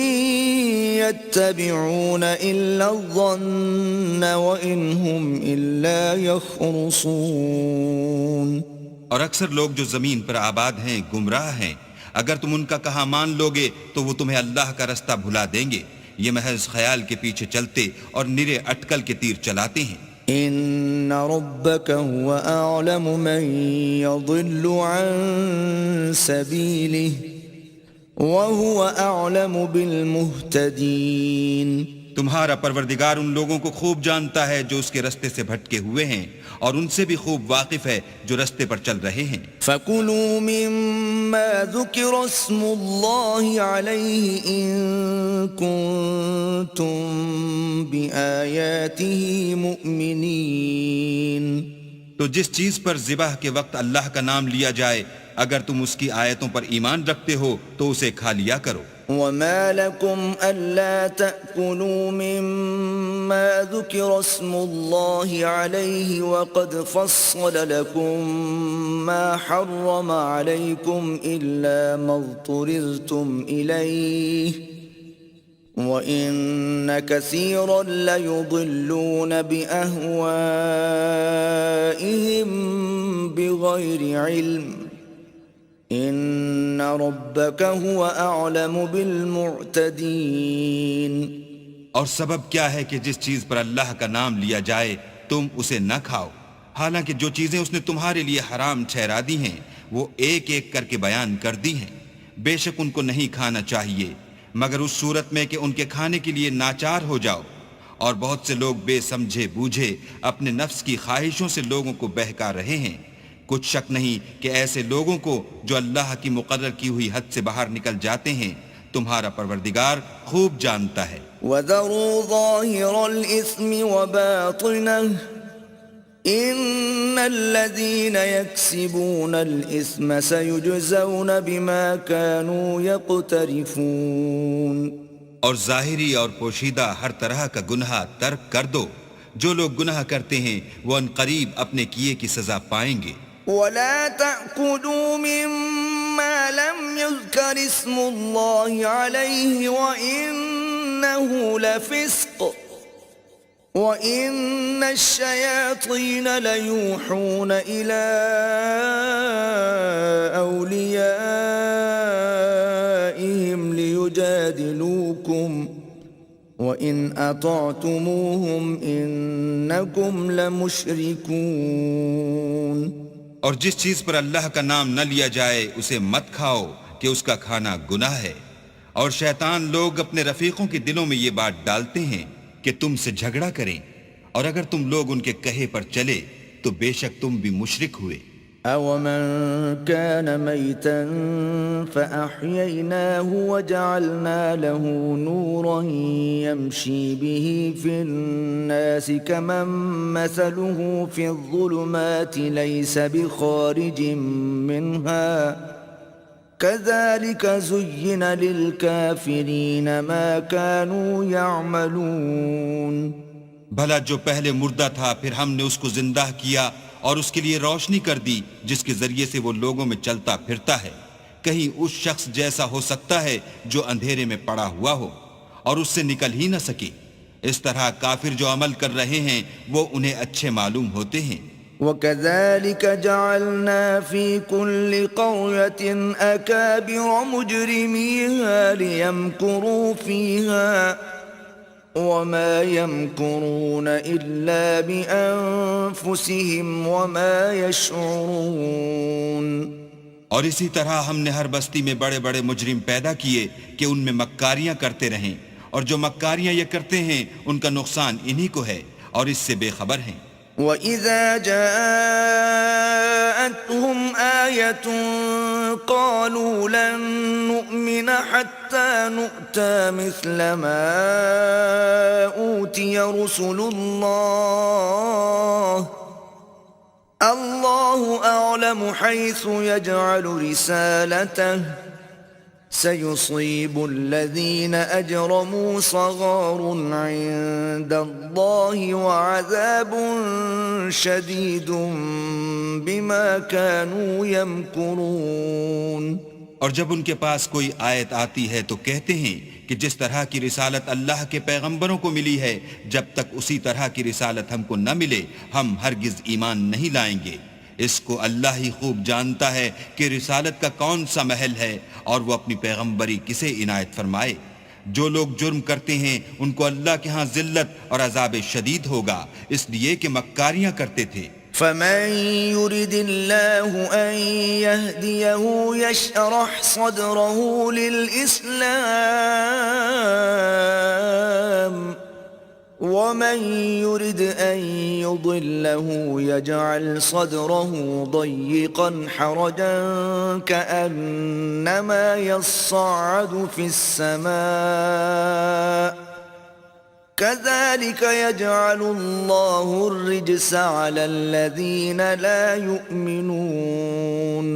يَتَّبِعُونَ إِلَّا الظَّنَّ وَإِنْ هُمْ إِلَّا يَخْرُصُونَ۔ اور اکثر لوگ جو زمین پر آباد ہیں گمراہ ہیں، اگر تم ان کا کہا مان لوگے تو وہ تمہیں اللہ کا رستہ بھلا دیں گے، یہ محض خیال کے پیچھے چلتے اور نرے اٹکل کے تیر چلاتے ہیں۔ إِنَّ رَبَّكَ هُوَ أَعْلَمُ مَن يَضِلُّ عَن سَبِيلِهِ وَهُوَ أَعْلَمُ بِالْمُهْتَدِينَ۔ تمہارا پروردگار ان لوگوں کو خوب جانتا ہے جو اس کے رستے سے بھٹکے ہوئے ہیں، اور ان سے بھی خوب واقف ہے جو رستے پر چل رہے ہیں۔ فَكُلُوا مِمَّا ذُكِرَ اسْمُ اللَّهِ عَلَيْهِ إِن كُنتُم بِآيَاتِهِ مُؤْمِنِينَ۔ تو جس چیز پر ذبح کے وقت اللہ کا نام لیا جائے اگر تم اس کی آیتوں پر ایمان رکھتے ہو تو اسے کھا لیا کرو۔ وَمَا لَكُمْ أَلَّا تَأْكُلُوا مِمَّا ذُكِرَ اسْمُ اللَّهِ عَلَيْهِ وَقَدْ فَصَّلَ لَكُم مَّا حَرَّمَ عَلَيْكُمْ إِلَّا مَا اضْطُرِرْتُمْ إِلَيْهِ وَإِنَّ كَثِيرًا لَيُضِلُّونَ بِأَهْوَائِهِمْ بِغَيْرِ عِلْمٍ إِنَّ رَبَّكَ هُوَ أَعْلَمُ بِالْمُعْتَدِينَ۔ اور سبب کیا ہے کہ جس چیز پر اللہ کا نام لیا جائے تم اسے نہ کھاؤ، حالانکہ جو چیزیں اس نے تمہارے لیے حرام ٹھہرا دی ہیں وہ ایک ایک کر کے بیان کر دی ہیں۔ بے شک ان کو نہیں کھانا چاہیے مگر اس صورت میں کہ ان کے کھانے کے لیے ناچار ہو جاؤ، اور بہت سے لوگ بے سمجھے بوجھے اپنے نفس کی خواہشوں سے لوگوں کو بہکا رہے ہیں۔ کچھ شک نہیں کہ ایسے لوگوں کو جو اللہ کی مقرر کی ہوئی حد سے باہر نکل جاتے ہیں تمہارا پروردگار خوب جانتا ہے۔ وَذَرُوا ظَاهِرَ الْإِثْمِ وَبَاطِنَهُ إِنَّ الَّذِينَ يَكْسِبُونَ الْإِثْمَ سَيُجْزَوْنَ بِمَا كَانُوا يَقْتَرِفُونَ۔ اور ظاہری اور پوشیدہ ہر طرح کا گناہ ترک کر دو، جو لوگ گناہ کرتے ہیں وہ ان قریب اپنے کیے کی سزا پائیں گے۔ وَلَا تَأْكُلُوا مِمَّا لَمْ يُذْكَرِ اسْمُ اللَّهِ عَلَيْهِ وَإِنَّهُ لَفِسْقٌ وَإِنَّ الشَّيَاطِينَ لَيُوحُونَ إِلَىٰ أَوْلِيَائِهِمْ لِيُجَادِلُوكُمْ وَإِنْ أَطَعْتُمُوهُمْ إِنَّكُمْ لَمُشْرِكُونَ۔ اور جس چیز پر اللہ کا نام نہ لیا جائے اسے مت کھاؤ کہ اس کا کھانا گناہ ہے، اور شیطان لوگ اپنے رفیقوں کے دلوں میں یہ بات ڈالتے ہیں کہ تم سے جھگڑا کریں، اور اگر تم لوگ ان کے کہے پر چلے تو بے شک تم بھی مشرک ہوئے۔ أَوَمَنْ كَانَ مَيْتًا فَأَحْيَيْنَاهُ وَجَعَلْنَا لَهُ نُورًا يَمْشِي بِهِ فِي النَّاسِ كَمَنْ مَثَلُهُ فِي الظُّلُمَاتِ لَيْسَ بِخَارِجٍ مِّنْهَا كَذَلِكَ زُيِّنَ لِلْكَافِرِينَ مَا كَانُوا يَعْمَلُونَ۔ بھلا جو پہلے مردہ تھا پھر ہم نے اس کو زندہ کیا اور اس کے لیے روشنی کر دی جس کے ذریعے سے وہ لوگوں میں چلتا پھرتا ہے، کہیں اس شخص جیسا ہو سکتا ہے جو اندھیرے میں پڑا ہوا ہو اور اس سے نکل ہی نہ سکے۔ اس طرح کافر جو عمل کر رہے ہیں وہ انہیں اچھے معلوم ہوتے ہیں۔ وَكَذَلِكَ جَعَلْنَا فِي كُلِّ قَرْيَةٍ أَكَابِرَ مُجْرِمِيهَا لِيَمْكُرُوا فِيهَا وَمَا يَمْكُرُونَ إِلَّا بِأَنفُسِهِمْ وَمَا يَشْعُرُونَ۔ اور اسی طرح ہم نے ہر بستی میں بڑے بڑے مجرم پیدا کیے کہ ان میں مکاریاں کرتے رہیں، اور جو مکاریاں یہ کرتے ہیں ان کا نقصان انہی کو ہے اور اس سے بے خبر ہیں۔ وَإِذَا جَاءَتْهُمْ آيَةٌ قَالُوا لَن نُّؤْمِنَ حَتَّى نُؤْتَىٰ مِثْلَ مَا أُوتِيَ رُسُلُ اللَّهِ أَعْلَمُ حَيْثُ يَجْعَلُ رِسَالَتَهُ سَيُصِيبُ الَّذِينَ أَجْرَمُوا صَغَارٌ عِندَ اللَّهِ وَعَذَابٌ شَدِيدٌ بِمَا كَانُوا يَمْكُرُونَ۔ اور جب ان کے پاس کوئی آیت آتی ہے تو کہتے ہیں کہ جس طرح کی رسالت اللہ کے پیغمبروں کو ملی ہے جب تک اسی طرح کی رسالت ہم کو نہ ملے ہم ہرگز ایمان نہیں لائیں گے۔ اس کو اللہ ہی خوب جانتا ہے کہ رسالت کا کون سا محل ہے اور وہ اپنی پیغمبری کسے عنایت فرمائے۔ جو لوگ جرم کرتے ہیں ان کو اللہ کے ہاں ذلت اور عذاب شدید ہوگا، اس لیے کہ مکاریاں کرتے تھے۔ فَمَن يُرِدِ اللَّهُ أَن يَهْدِيَهُ يَشْرَحْ صَدْرَهُ لِلْإِسْلَامِ وَمَن يُرِدْ أَن يُضِلَّهُ يَجْعَلْ صَدْرَهُ ضَيِّقًا حَرَجًا كَأَنَّمَا يَصَّعَّدُ فِي السَّمَاءِ كَذَلِكَ يَجْعَلُ اللَّهُ الرِّجْسَ عَلَى الَّذِينَ لَا يُؤْمِنُونَ۔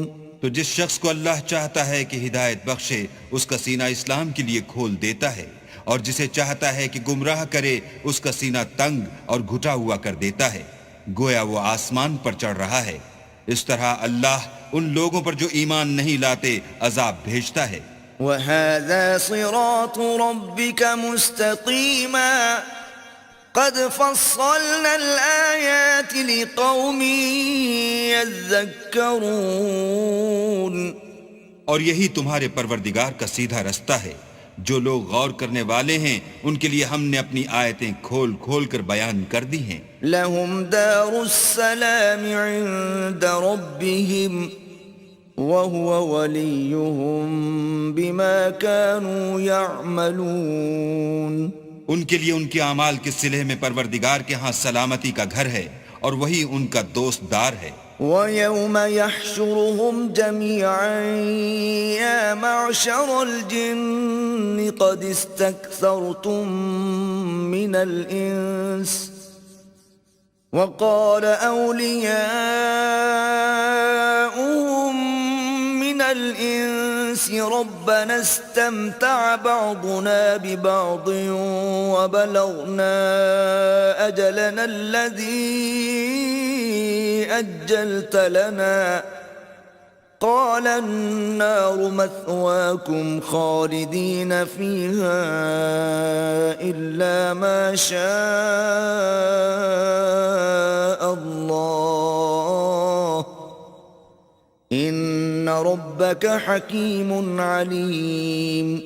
تو جس شخص کو اللہ چاہتا ہے کہ ہدایت بخشے اس کا سینہ اسلام کے لیے کھول دیتا ہے، اور جسے چاہتا ہے کہ گمراہ کرے اس کا سینہ تنگ اور گھٹا ہوا کر دیتا ہے، گویا وہ آسمان پر چڑھ رہا ہے۔ اس طرح اللہ ان لوگوں پر جو ایمان نہیں لاتے عذاب بھیجتا ہے۔ وهذا صراط ربك مستقيما قد فصلنا الآيات لقوم يذكرون. اور یہی تمہارے پروردگار کا سیدھا رستہ ہے. جو لوگ غور کرنے والے ہیں ان کے لیے ہم نے اپنی آیتیں کھول کھول کر بیان کر دی ہیں. لهم دار السلام عند ربهم وهو وليهم بما كانوا يعملون. ان کے لیے ان کے اعمال کے صلح میں پروردگار کے ہاں سلامتی کا گھر ہے اور وہی ان کا دوست دار ہے. وَيَوْمَ يَحْشُرُهُمْ جَمِيعًا يَا مَعْشَرَ الْجِنِّ قَدِ اسْتَكْثَرْتُم مِّنَ الْإِنسِ وَقَالَ أَوْلِيَاؤُهُم مِّنَ الْإِنسِ رَبَّنَا اسْتَمْتَعَ بَعْضُنَا بِبَعْضٍ وَبَلَغْنَا أَجَلَنَا الَّذِي أجلت لنا قال النار مثواكم خالدين فيها إلا ما شاء الله إن ربك حكيم عليم.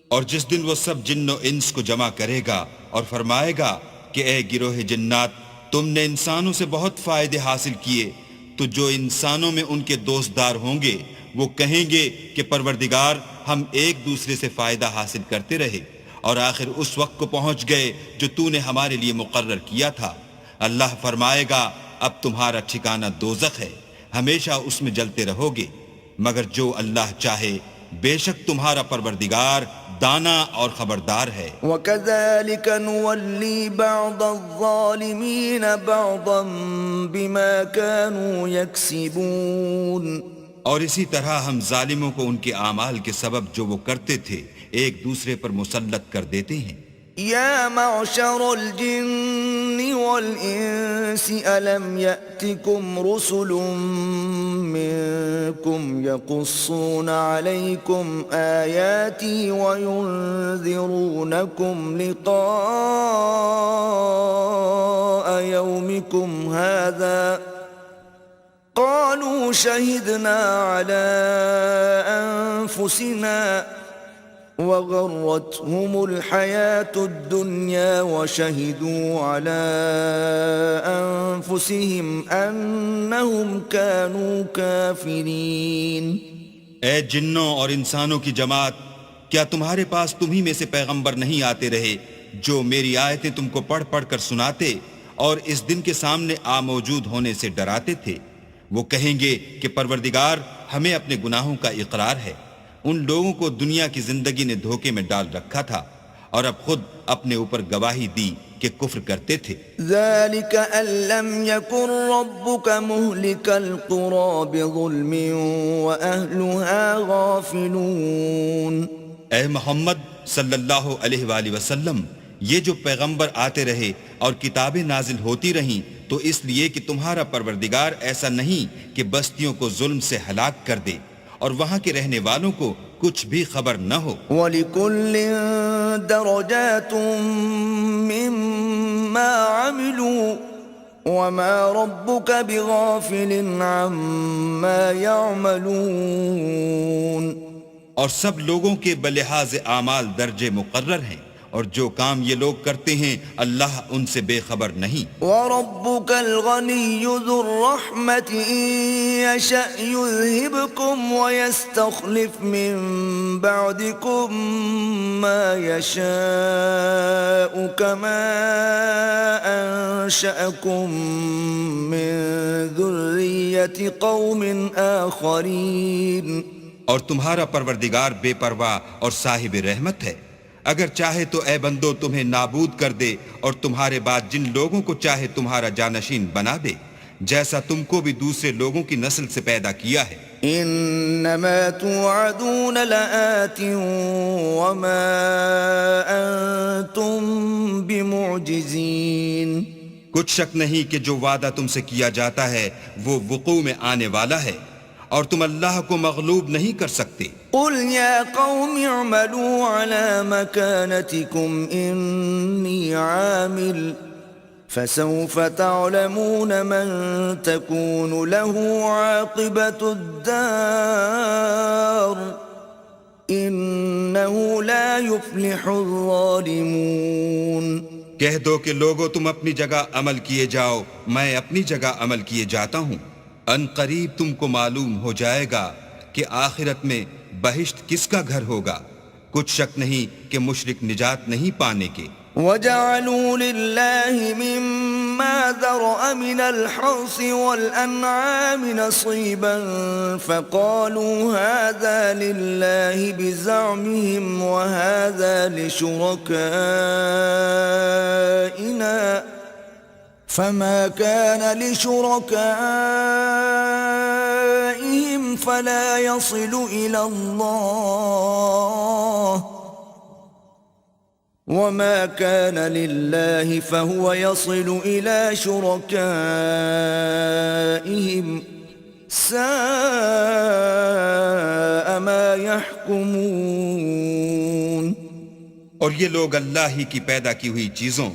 اور جس دن وہ سب جن و انس کو جمع کرے گا اور فرمائے گا کہ اے گروہ جنات تم نے انسانوں سے بہت فائدے حاصل کیے، تو جو انسانوں میں ان کے دوستدار ہوں گے وہ کہیں گے کہ پروردگار ہم ایک دوسرے سے فائدہ حاصل کرتے رہے اور آخر اس وقت کو پہنچ گئے جو تو نے ہمارے لیے مقرر کیا تھا. اللہ فرمائے گا اب تمہارا ٹھکانہ دوزخ ہے، ہمیشہ اس میں جلتے رہو گے، مگر جو اللہ چاہے بے شک تمہارا پروردگار دانا اور خبردار ہے. وَكَذَلِكَ نُوَلِّي بَعْضَ الظَّالِمِينَ بَعْضًا بِمَا كَانُوا يَكْسِبُونَ. اور اسی طرح ہم ظالموں کو ان کے اعمال کے سبب جو وہ کرتے تھے ایک دوسرے پر مسلط کر دیتے ہیں. يا معشر الجن والإنس ألم يأتكم رسل منكم يقصون عليكم آياتي وينذرونكم لقاء يومكم هذا قالوا شهدنا على أنفسنا وغرتهم الحياة الدنيا وشهدوا على أنفسهم أنهم كانوا كافرين. اے جنوں اور انسانوں کی جماعت، کیا تمہارے پاس تمہیں میں سے پیغمبر نہیں آتے رہے جو میری آیتیں تم کو پڑھ پڑھ کر سناتے اور اس دن کے سامنے موجود ہونے سے ڈراتے تھے؟ وہ کہیں گے کہ پروردگار ہمیں اپنے گناہوں کا اقرار ہے. ان لوگوں کو دنیا کی زندگی نے دھوکے میں ڈال رکھا تھا اور اب خود اپنے اوپر گواہی دی کہ کفر کرتے تھے. ذَلِكَ أَن لَّمْ يَكُن رَّبُّكَ مُهْلِكَ الْقُرَىٰ بِظُلْمٍ وَأَهْلُهَا غَافِلُونَ. اے محمد صلی اللہ علیہ وآلہ وسلم، یہ جو پیغمبر آتے رہے اور کتابیں نازل ہوتی رہیں تو اس لیے کہ تمہارا پروردگار ایسا نہیں کہ بستیوں کو ظلم سے ہلاک کر دے اور وہاں کے رہنے والوں کو کچھ بھی خبر نہ ہو. وَلِكُلٍّ دَرَجَاتٌ مِّمَّا عَمِلُوا وَمَا رَبُّكَ بِغَافِلٍ عَمَّا يَعْمَلُونَ. اور سب لوگوں کے بلحاظ اعمال درجے مقرر ہیں اور جو کام یہ لوگ کرتے ہیں اللہ ان سے بے خبر نہیں. وَرَبُّكَ الْغَنِيُّ ذُو الرَّحْمَةِ إِن يَشَأْ يُذْهِبْكُمْ وَيَسْتَخْلِفْ مِن بَعْدِكُم مَّا يَشَاءُ كَمَا أَنشَأَكُم مِّن ذُرِّيَّةِ قَوْمٍ آخَرِينَ. اور تمہارا پروردگار بے پرواہ اور صاحب رحمت ہے. اگر چاہے تو اے بندو تمہیں نابود کر دے اور تمہارے بعد جن لوگوں کو چاہے تمہارا جانشین بنا دے، جیسا تم کو بھی دوسرے لوگوں کی نسل سے پیدا کیا ہے. انما توعدون لآت وما انتم بمعجزین. کچھ شک نہیں کہ جو وعدہ تم سے کیا جاتا ہے وہ وقوع میں آنے والا ہے اور تم اللہ کو مغلوب نہیں کر سکتے۔ قل يا قوم اعملوا على مكانتكم إني عامل فسوف تعلمون من تكون له عاقبة الدار إنه لا يفلح الظالمون۔ کہہ دو کہ لوگو تم اپنی جگہ عمل کیے جاؤ، میں اپنی جگہ عمل کیے جاتا ہوں، ان قریب تم کو معلوم ہو جائے گا کہ آخرت میں بہشت کس کا گھر ہوگا، کچھ شک نہیں کہ مشرک نجات نہیں پانے کے۔ وَجَعَلُوا لِلَّهِ مِمَّا ذَرَأَ مِنَ الْحَرْثِ وَالْأَنْعَامِ نَصِيبًا فَقَالُوا هَذَا لِلَّهِ بِزَعْمِهِمْ وَهَذَا لِشُرَكَائِنَا فَمَا كَانَ لِشُرَكَائِهِمْ فَلَا يَصِلُ إِلَى اللَّهِ وَمَا كَانَ لِلَّهِ فَهُوَ يَصِلُ إِلَى شُرَكَائِهِمْ سَاءَ مَا يَحْكُمُونَ۔ اور یہ لوگ اللہ ہی کی پیدا کی ہوئی چیزوں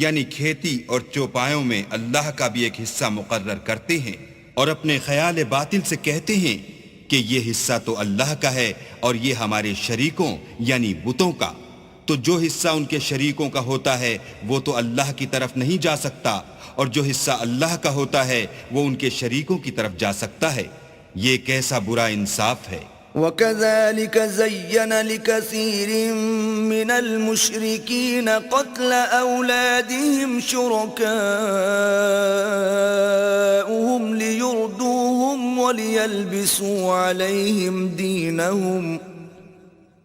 یعنی کھیتی اور چوپایوں میں اللہ کا بھی ایک حصہ مقرر کرتے ہیں اور اپنے خیال باطل سے کہتے ہیں کہ یہ حصہ تو اللہ کا ہے اور یہ ہمارے شریکوں یعنی بتوں کا، تو جو حصہ ان کے شریکوں کا ہوتا ہے وہ تو اللہ کی طرف نہیں جا سکتا، اور جو حصہ اللہ کا ہوتا ہے وہ ان کے شریکوں کی طرف جا سکتا ہے۔ یہ کیسا برا انصاف ہے۔ وَكَذَلِكَ زَيَّنَ لِكَثِيرٍ مِّنَ الْمُشْرِكِينَ قَتْلَ أَوْلَادِهِمْ شُرَكَاؤُهُمْ لِيُرْدُوهُمْ وَلِيَلْبِسُوا عَلَيْهِمْ دِينَهُمْ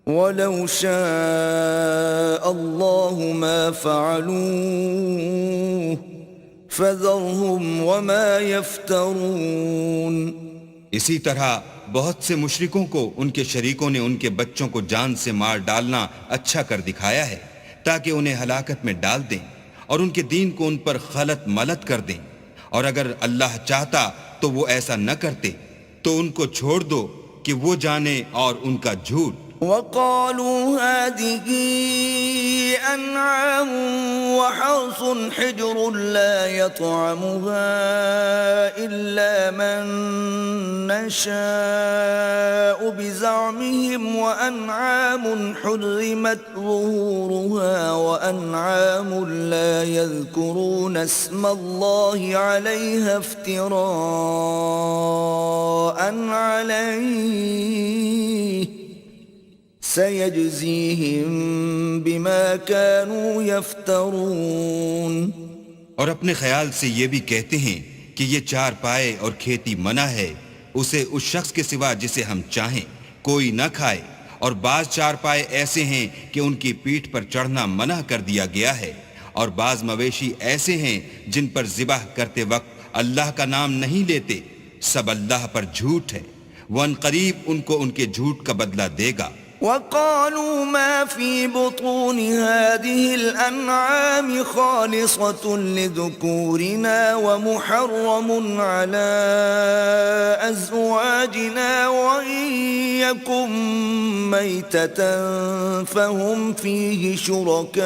وَلَوْ شَاءَ اللَّهُ مَا فَعَلُوهُ فَذَرْهُمْ وَمَا يَفْتَرُونَ۔ اسی طرح بہت سے مشرکوں کو ان کے شریکوں نے ان کے بچوں کو جان سے مار ڈالنا اچھا کر دکھایا ہے تاکہ انہیں ہلاکت میں ڈال دیں اور ان کے دین کو ان پر خلط ملط کر دیں، اور اگر اللہ چاہتا تو وہ ایسا نہ کرتے، تو ان کو چھوڑ دو کہ وہ جانے اور ان کا جھوٹ۔ وَقَالُوا هَذِهِ أَنْعَامٌ وَحَرْثٌ حِجْرٌ لَا يَطْعَمُهَا إِلَّا مَن نَّشَاءُ بِزَعْمِهِمْ وَأَنْعَامٌ حُرِّمَتْ ظُهُورُهَا وَأَنْعَامٌ لَا يَذْكُرُونَ اسْمَ اللَّهِ عَلَيْهَا افْتِرَاءً عَلَيْهِ سَيَجْزِيهِمْ بِمَا كَانُوا يَفْتَرُونَ۔ اور اپنے خیال سے یہ بھی کہتے ہیں کہ یہ چار پائے اور کھیتی منع ہے، اسے اس شخص کے سوا جسے ہم چاہیں کوئی نہ کھائے، اور بعض چار پائے ایسے ہیں کہ ان کی پیٹھ پر چڑھنا منع کر دیا گیا ہے، اور بعض مویشی ایسے ہیں جن پر ذبح کرتے وقت اللہ کا نام نہیں لیتے، سب اللہ پر جھوٹ ہے، وہ ان قریب ان کو ان کے جھوٹ کا بدلہ دے گا۔ وَقَالُوا مَا فِي بُطُونِ هَٰذِهِ الْأَنْعَامِ خَالِصَةٌ لِذُكُورِنَا وَمُحَرَّمٌ عَلَىٰ أَزْوَاجِنَا وَإِن يَكُن مَّيْتَةً فَهُمْ فِيهِ شُرَكَاءُ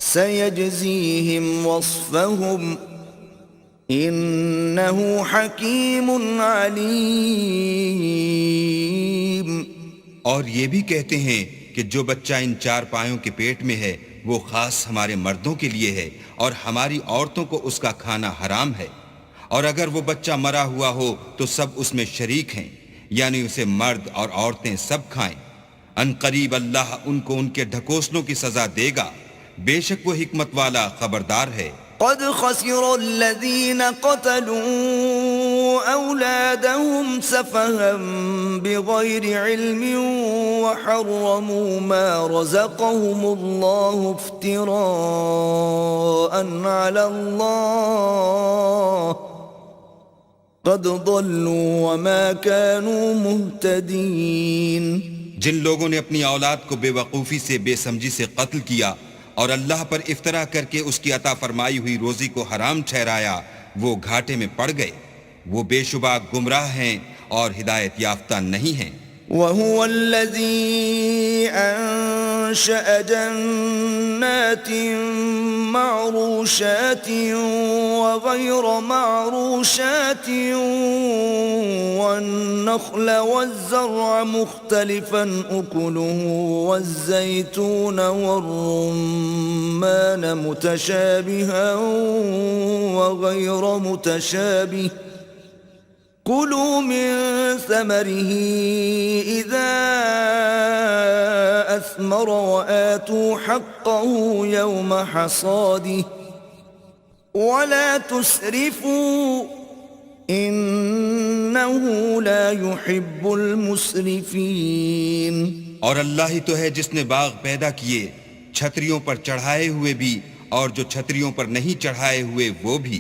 سَيَجْزِيهِمْ وَصْفَهُمْ انہو حکیم علیم۔ اور یہ بھی کہتے ہیں کہ جو بچہ ان چار پایوں کے پیٹ میں ہے وہ خاص ہمارے مردوں کے لیے ہے اور ہماری عورتوں کو اس کا کھانا حرام ہے، اور اگر وہ بچہ مرا ہوا ہو تو سب اس میں شریک ہیں، یعنی اسے مرد اور عورتیں سب کھائیں۔ ان قریب اللہ ان کو ان کے ڈھکوسلوں کی سزا دے گا، بے شک وہ حکمت والا خبردار ہے۔ قد خسر الذين قتلوا أولادهم سفها بغير علم وحرموا ما رزقهم الله افتراء على الله قد ضلوا وما كانوا مهتدين۔ جن لوگوں نے اپنی اولاد کو بے وقوفی سے بے سمجھی سے قتل کیا اور اللہ پر افطرا کر کے اس کی عطا فرمائی ہوئی روزی کو حرام ٹھہرایا، وہ گھاٹے میں پڑ گئے، وہ بے شبہ گمراہ ہیں اور ہدایت یافتہ نہیں ہیں۔ وهو الذي أنشأ جنات معروشات وغير معروشات والنخل والزرع مختلفا أكله والزيتون والرمان متشابها وغير متشابه كلوا من ثمره إذا أثمر وآتوا حقه يوم حصاده ولا تسرفوا إنه لا يحب المسرفين۔ اور اللہ ہی تو ہے جس نے باغ پیدا کیے، چھتریوں پر چڑھائے ہوئے بھی اور جو چھتریوں پر نہیں چڑھائے ہوئے وہ بھی،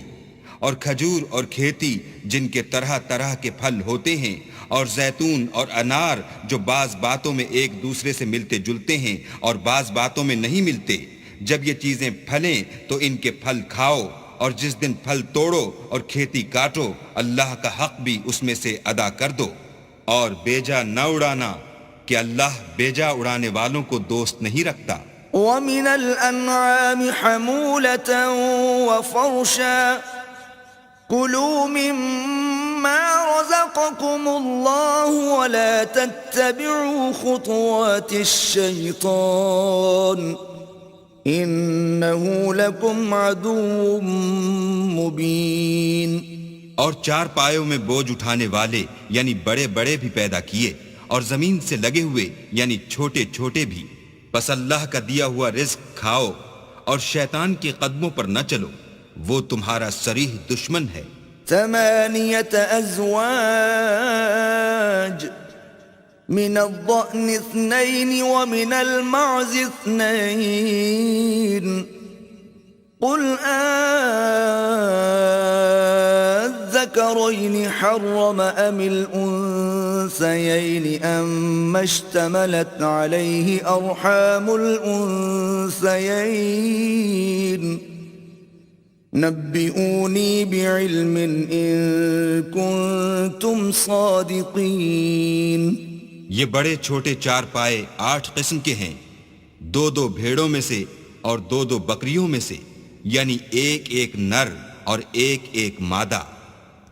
اور کھجور اور کھیتی جن کے طرح طرح کے پھل ہوتے ہیں، اور زیتون اور انار جو بعض باتوں میں ایک دوسرے سے ملتے جلتے ہیں اور بعض باتوں میں نہیں ملتے۔ جب یہ چیزیں پھلیں تو ان کے پھل کھاؤ، اور جس دن پھل توڑو اور کھیتی کاٹو اللہ کا حق بھی اس میں سے ادا کر دو، اور بیجا نہ اڑانا کہ اللہ بیجا اڑانے والوں کو دوست نہیں رکھتا۔ وَمِنَ الْأَنْعَامِ حَمُولَةً وَفَرْشًا كُلُوا مِمَّا رَزَقَكُمُ اللَّهُ وَلَا تَتَّبِعُوا خُطُوَاتِ الشَّيْطَانِ إِنَّهُ لَكُمْ عَدُوٌّ مُبِينٌ۔ اور چار پایوں میں بوجھ اٹھانے والے یعنی بڑے بڑے بھی پیدا کیے، اور زمین سے لگے ہوئے یعنی چھوٹے چھوٹے بھی، بس اللہ کا دیا ہوا رزق کھاؤ اور شیطان کے قدموں پر نہ چلو، وہ تمہارا صریح دشمن ہے۔ 8 أزواج من الضأن 2 ومن المعز 2 قل الذكرين حرم أم الأنثيين أم اشتملت عليه أرحام الأنثيين نبئوني بعلم إن كنتم صادقين۔ یہ بڑے چھوٹے چار پائے 8 قسم کے ہیں، 2 بھیڑوں میں سے اور 2 بکریوں میں سے، یعنی ایک نر اور ایک مادہ۔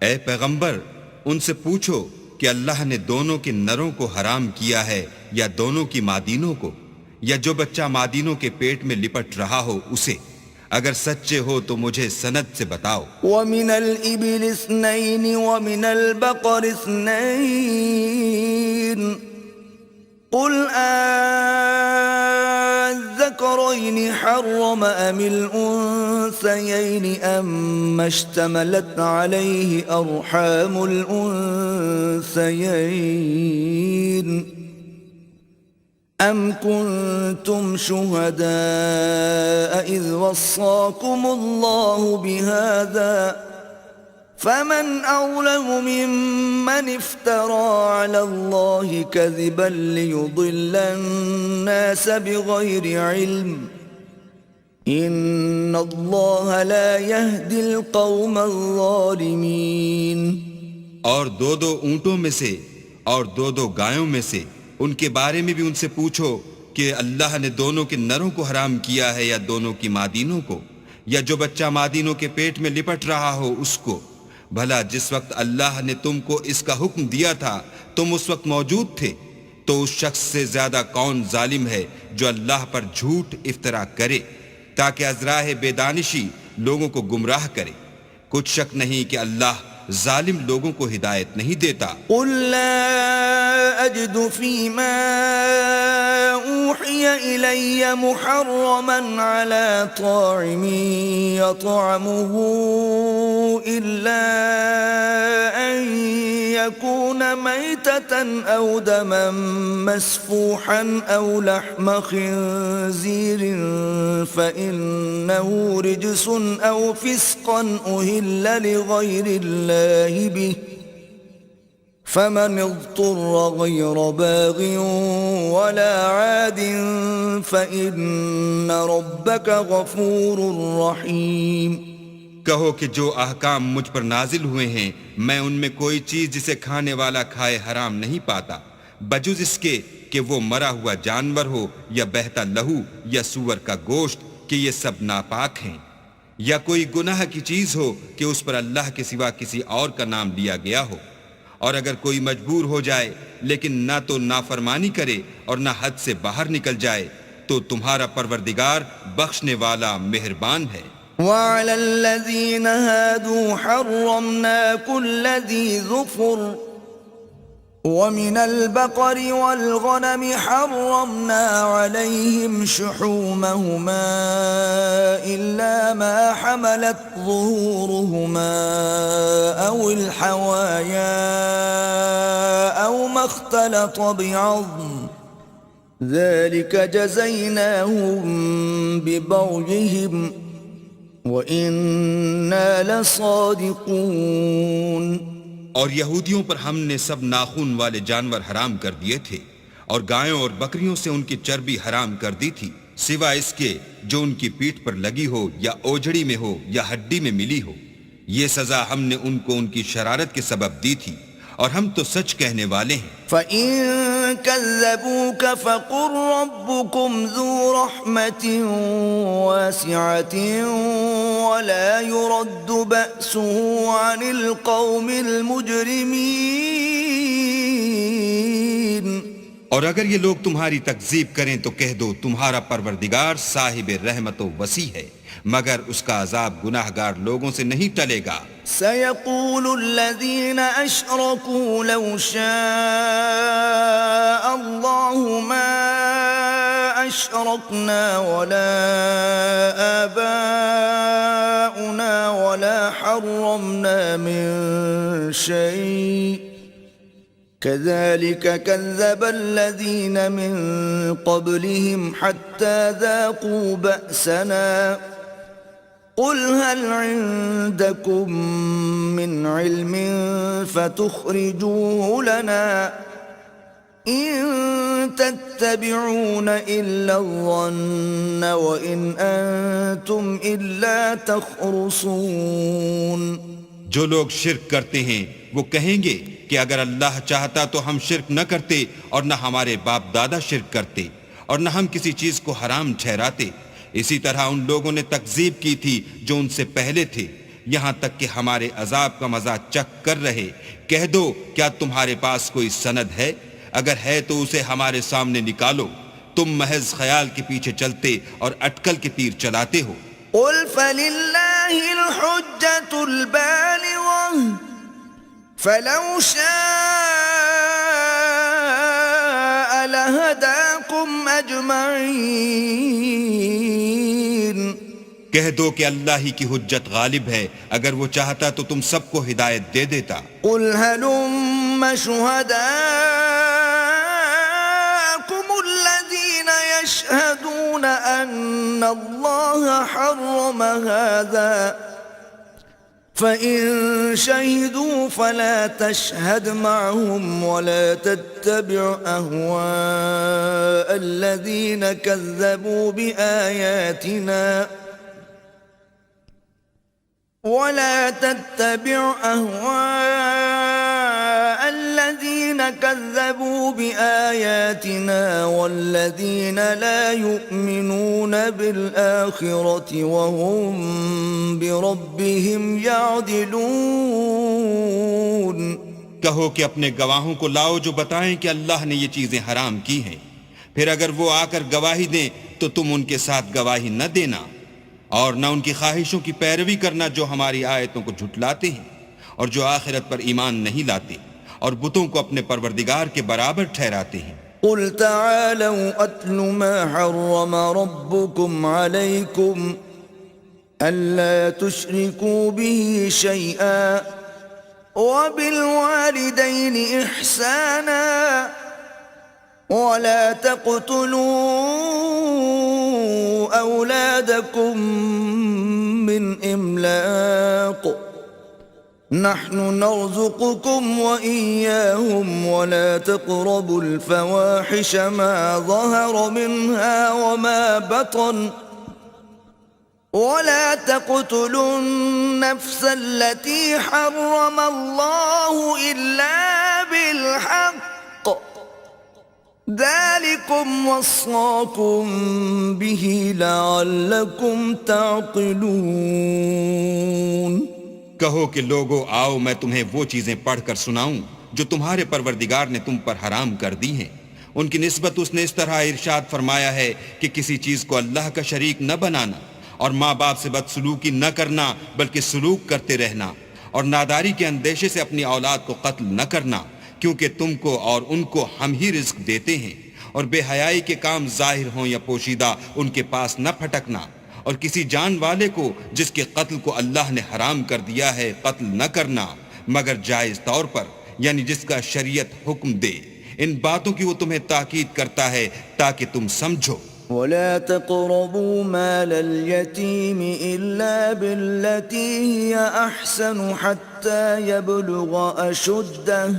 اے پیغمبر ان سے پوچھو کہ اللہ نے دونوں کے نروں کو حرام کیا ہے یا دونوں کی مادینوں کو، یا جو بچہ مادینوں کے پیٹ میں لپٹ رہا ہو اسے، اگر سچے ہو تو مجھے سند سے بتاؤ۔ وَمِنَ الْإِبِلِ 2 وَمِنَ الْبَقَرِ 2 قُلْ الذَّكَرَيْنِ حَرَّمَ أَمِ الْأُنثَيَيْنِ أَمَّا اشْتَمَلَتْ عَلَيْهِ أَرْحَامُ الْأُنثَيَيْنِ أَمْ كُنْتُمْ شُهَدَاءَ إِذْ وَصَّاكُمُ اللَّهُ بِهَذَا فَمَنْ أَظْلَمُ مِمَّنِ افْتَرَى عَلَى اللَّهِ كَذِبًا لِيُضِلَّ النَّاسَ بِغَيْرِ عِلْمٍ إِنَّ اللَّهَ لَا يَهْدِي الْقَوْمَ الظَّالِمِينَ۔ اور 2 اونٹوں میں سے اور 2 گایوں میں سے ان کے بارے میں بھی ان سے پوچھو کہ اللہ نے دونوں کے نروں کو حرام کیا ہے یا دونوں کی مادینوں کو، یا جو بچہ مادینوں کے پیٹ میں لپٹ رہا ہو اس کو۔ بھلا جس وقت اللہ نے تم کو اس کا حکم دیا تھا تم اس وقت موجود تھے، تو اس شخص سے زیادہ کون ظالم ہے جو اللہ پر جھوٹ افطرا کرے تاکہ از راہ بے دانشی لوگوں کو گمراہ کرے۔ کچھ شک نہیں کہ اللہ ظالم لوگوں کو ہدایت نہیں دیتا۔ قل لا أجد فيما أوحي إلي محرما على طاعم يطعمه إلا أن يكون ميتة أو دما مسفوحا أو لحم خنزير فإنه رجس أو فسقا أهل لغير الله به فمن اضطر غير باغ ولا عاد فإن ربك غفور رحيم۔ کہو کہ جو احکام مجھ پر نازل ہوئے ہیں میں ان میں کوئی چیز جسے کھانے والا کھائے حرام نہیں پاتا، بجز اس کے کہ وہ مرا ہوا جانور ہو یا بہتا لہو یا سور کا گوشت، کہ یہ سب ناپاک ہیں، یا کوئی گناہ کی چیز ہو کہ اس پر اللہ کے سوا کسی اور کا نام لیا گیا ہو۔ اور اگر کوئی مجبور ہو جائے لیکن نہ تو نافرمانی کرے اور نہ حد سے باہر نکل جائے تو تمہارا پروردگار بخشنے والا مہربان ہے۔ وعلى الذين هادوا حرمنا كل ذي ظفر ومن البقر والغنم حرمنا عليهم شحومهما إلا ما حملت ظهورهما أو الحوايا أو ما اختلط بعظم ذلك جزيناهم ببغيهم وَإِنَّا لَصَادِقُونَ۔ اور یہودیوں پر ہم نے سب ناخون والے جانور حرام کر دیے تھے، اور گایوں اور بکریوں سے ان کی چربی حرام کر دی تھی، سوائے اس کے جو ان کی پیٹھ پر لگی ہو یا اوجڑی میں ہو یا ہڈی میں ملی ہو۔ یہ سزا ہم نے ان کو ان کی شرارت کے سبب دی تھی، اور ہم تو سچ کہنے والے ہیں۔ فَإِن كَذَّبُوكَ فَقُلْ رَبُّكُمْ ذُو رَحْمَةٍ وَاسِعَةٍ وَلَا يُرَدُّ بَأْسُهُ عَنِ الْقَوْمِ الْمُجْرِمِينَ۔ اور اگر یہ لوگ تمہاری تکذیب کریں تو کہہ دو تمہارا پروردگار صاحب رحمت و وسیع ہے، مگر اس کا عذاب گناہگار لوگوں سے نہیں ٹلے گا۔ سَيَقُولُ الَّذِينَ أَشْرَكُوا لَوْ شَاءَ اللَّهُ مَا أَشْرَكْنَا وَلَا آبَاؤُنَا وَلَا حَرَّمْنَا مِن شَيْءٍ كَذَلِكَ كَذَّبَ الَّذِينَ مِن قَبْلِهِمْ حَتَّى ذَاقُوا بَأْسَنَا قُلْ هَلْ عِندَكُمْ مِنْ عِلْمٍ فَتُخْرِجُوهُ لَنَا إِن تَتَّبِعُونَ إِلَّا الظَّنَّ وَإِنْ أَنْتُمْ إِلَّا تَخْرُصُونَ۔ جو لوگ شرک کرتے ہیں وہ کہیں گے کہ اگر اللہ چاہتا تو ہم شرک نہ کرتے، اور نہ ہمارے باپ دادا شرک کرتے، اور نہ ہم کسی چیز کو حرام ٹھہراتے۔ اسی طرح ان لوگوں نے تکذیب کی تھی جو ان سے پہلے تھے، یہاں تک کہ ہمارے عذاب کا مزہ چکھ کر رہے۔ کہہ دو کیا تمہارے پاس کوئی سند ہے؟ اگر ہے تو اسے ہمارے سامنے نکالو، تم محض خیال کے پیچھے چلتے اور اٹکل کے تیر چلاتے ہو۔ قُلْ فَلِلَّهِ الْحُجَّةُ الْبَالِغَةُ فَلَوْ شَاءَ لَهَدَاكُمْ أَجْمَعِينَ۔ کہہ دو کہ اللہ ہی کی حجت غالب ہے، اگر وہ چاہتا تو تم سب کو ہدایت دے دیتا۔ قُلْ هَلُمَّ شُهَدَاءَكُمُ الَّذِينَ يَشْهَدُونَ أَنَّ اللَّهَ حَرَّمَ هَذَا فَإِن شَهِدُوا فَلَا تَشْهَدْ مَعَهُمْ وَلَا تَتَّبِعْ أَهْوَاءَ الَّذِينَ كَذَّبُوا بِآيَاتِنَا وَالَّذِينَ لَا يُؤْمِنُونَ بِالْآخِرَةِ وَهُمْ بِرَبِّهِمْ يَعْدِلُونَ۔ کہو کہ اپنے گواہوں کو لاؤ جو بتائیں کہ اللہ نے یہ چیزیں حرام کی ہیں، پھر اگر وہ آ کر گواہی دیں تو تم ان کے ساتھ گواہی نہ دینا، اور نہ ان کی خواہشوں کی پیروی کرنا جو ہماری آیتوں کو جھٹلاتے ہیں اور جو آخرت پر ایمان نہیں لاتے اور بتوں کو اپنے پروردگار کے برابر ٹھہراتے ہیں۔ قُلْ تَعَالَوْا أَتْلُ مَا حَرَّمَ رَبُّكُمْ عَلَيْكُمْ أَلَّا تُشْرِكُوا بِهِ شَيْئًا وَبِالْوَالِدَيْنِ إِحْسَانًا وَلَا تَقْتُلُوا أَوْلَادَكُمْ مِنْ إِمْلَاقٍ نحن نرزقكم وإياهم ولا تقربوا الفواحش ما ظهر منها وما بطن ولا تقتلوا النفس التي حرم الله إلا بالحق ذلكم وصاكم به لعلكم تعقلون. کہو کہ لوگو آؤ میں تمہیں وہ چیزیں پڑھ کر سناؤں جو تمہارے پروردگار نے تم پر حرام کر دی ہیں. ان کی نسبت اس نے اس طرح ارشاد فرمایا ہے کہ کسی چیز کو اللہ کا شریک نہ بنانا، اور ماں باپ سے بدسلوکی نہ کرنا بلکہ سلوک کرتے رہنا، اور ناداری کے اندیشے سے اپنی اولاد کو قتل نہ کرنا، کیونکہ تم کو اور ان کو ہم ہی رزق دیتے ہیں. اور بے حیائی کے کام ظاہر ہوں یا پوشیدہ ان کے پاس نہ پھٹکنا، اور کسی جان والے کو جس کے قتل کو اللہ نے حرام کر دیا ہے قتل نہ کرنا مگر جائز طور پر، یعنی جس کا شریعت حکم دے. ان باتوں کی وہ تمہیں تاکید کرتا ہے تاکہ تم سمجھو. ولا تقربوا مال اليتيم إلا بالتي هي أحسن حتى يبلغ أشده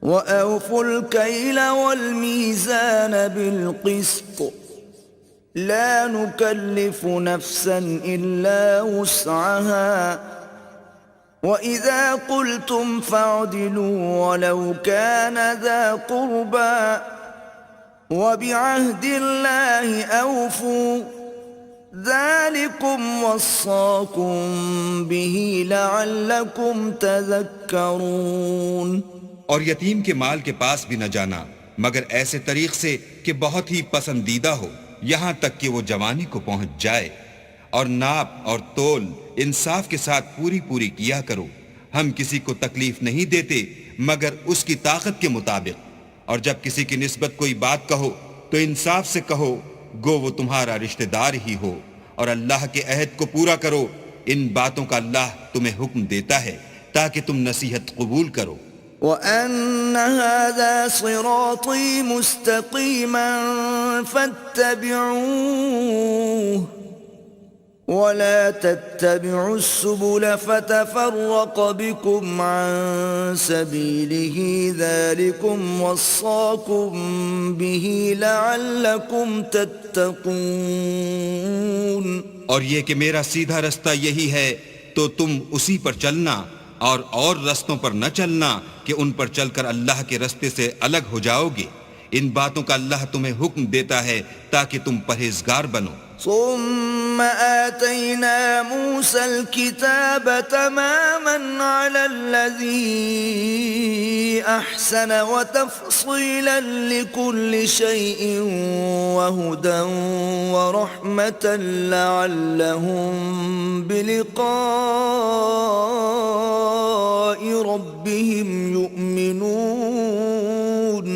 وأوفوا الكيل والميزان بالقسط لا نكلف نفسا إلا وسعها وإذا قلتم فاعدلوا ولو كان ذا قربى وبعهد الله أوفوا ذلكم وصاكم به لعلكم تذكرون. اور یتیم کے مال کے پاس بھی نہ جانا مگر ایسے طریق سے کہ بہت ہی پسندیدہ ہو یہاں تک کہ وہ جوانی کو پہنچ جائے. اور ناپ اور تول انصاف کے ساتھ پوری پوری کیا کرو. ہم کسی کو تکلیف نہیں دیتے مگر اس کی طاقت کے مطابق. اور جب کسی کی نسبت کوئی بات کہو تو انصاف سے کہو گو وہ تمہارا رشتہ دار ہی ہو. اور اللہ کے عہد کو پورا کرو. ان باتوں کا اللہ تمہیں حکم دیتا ہے تاکہ تم نصیحت قبول کرو. وَأَنَّ هَذَا صِرَاطِي مُسْتَقِيمًا فَاتَّبِعُوهُ وَلَا تَتَّبِعُوا السُّبُلَ فَتَفَرَّقَ بِكُمْ عَن سَبِيلِهِ ذَلِكُمْ وَصَّاكُمْ بِهِ لَعَلَّكُمْ تَتَّقُونَ. اور یہ کہ میرا سیدھا رستہ یہی ہے تو تم اسی پر چلنا اور رستوں پر نہ چلنا کہ ان پر چل کر اللہ کے رستے سے الگ ہو جاؤ گے. ان باتوں کا اللہ تمہیں حکم دیتا ہے تاکہ تم پرہیزگار بنو. ثم آتينا موسى الكتاب تماما على الذي أحسن وتفصيلا لكل شيء وهدى ورحمة لعلهم بلقاء ربهم يؤمنون.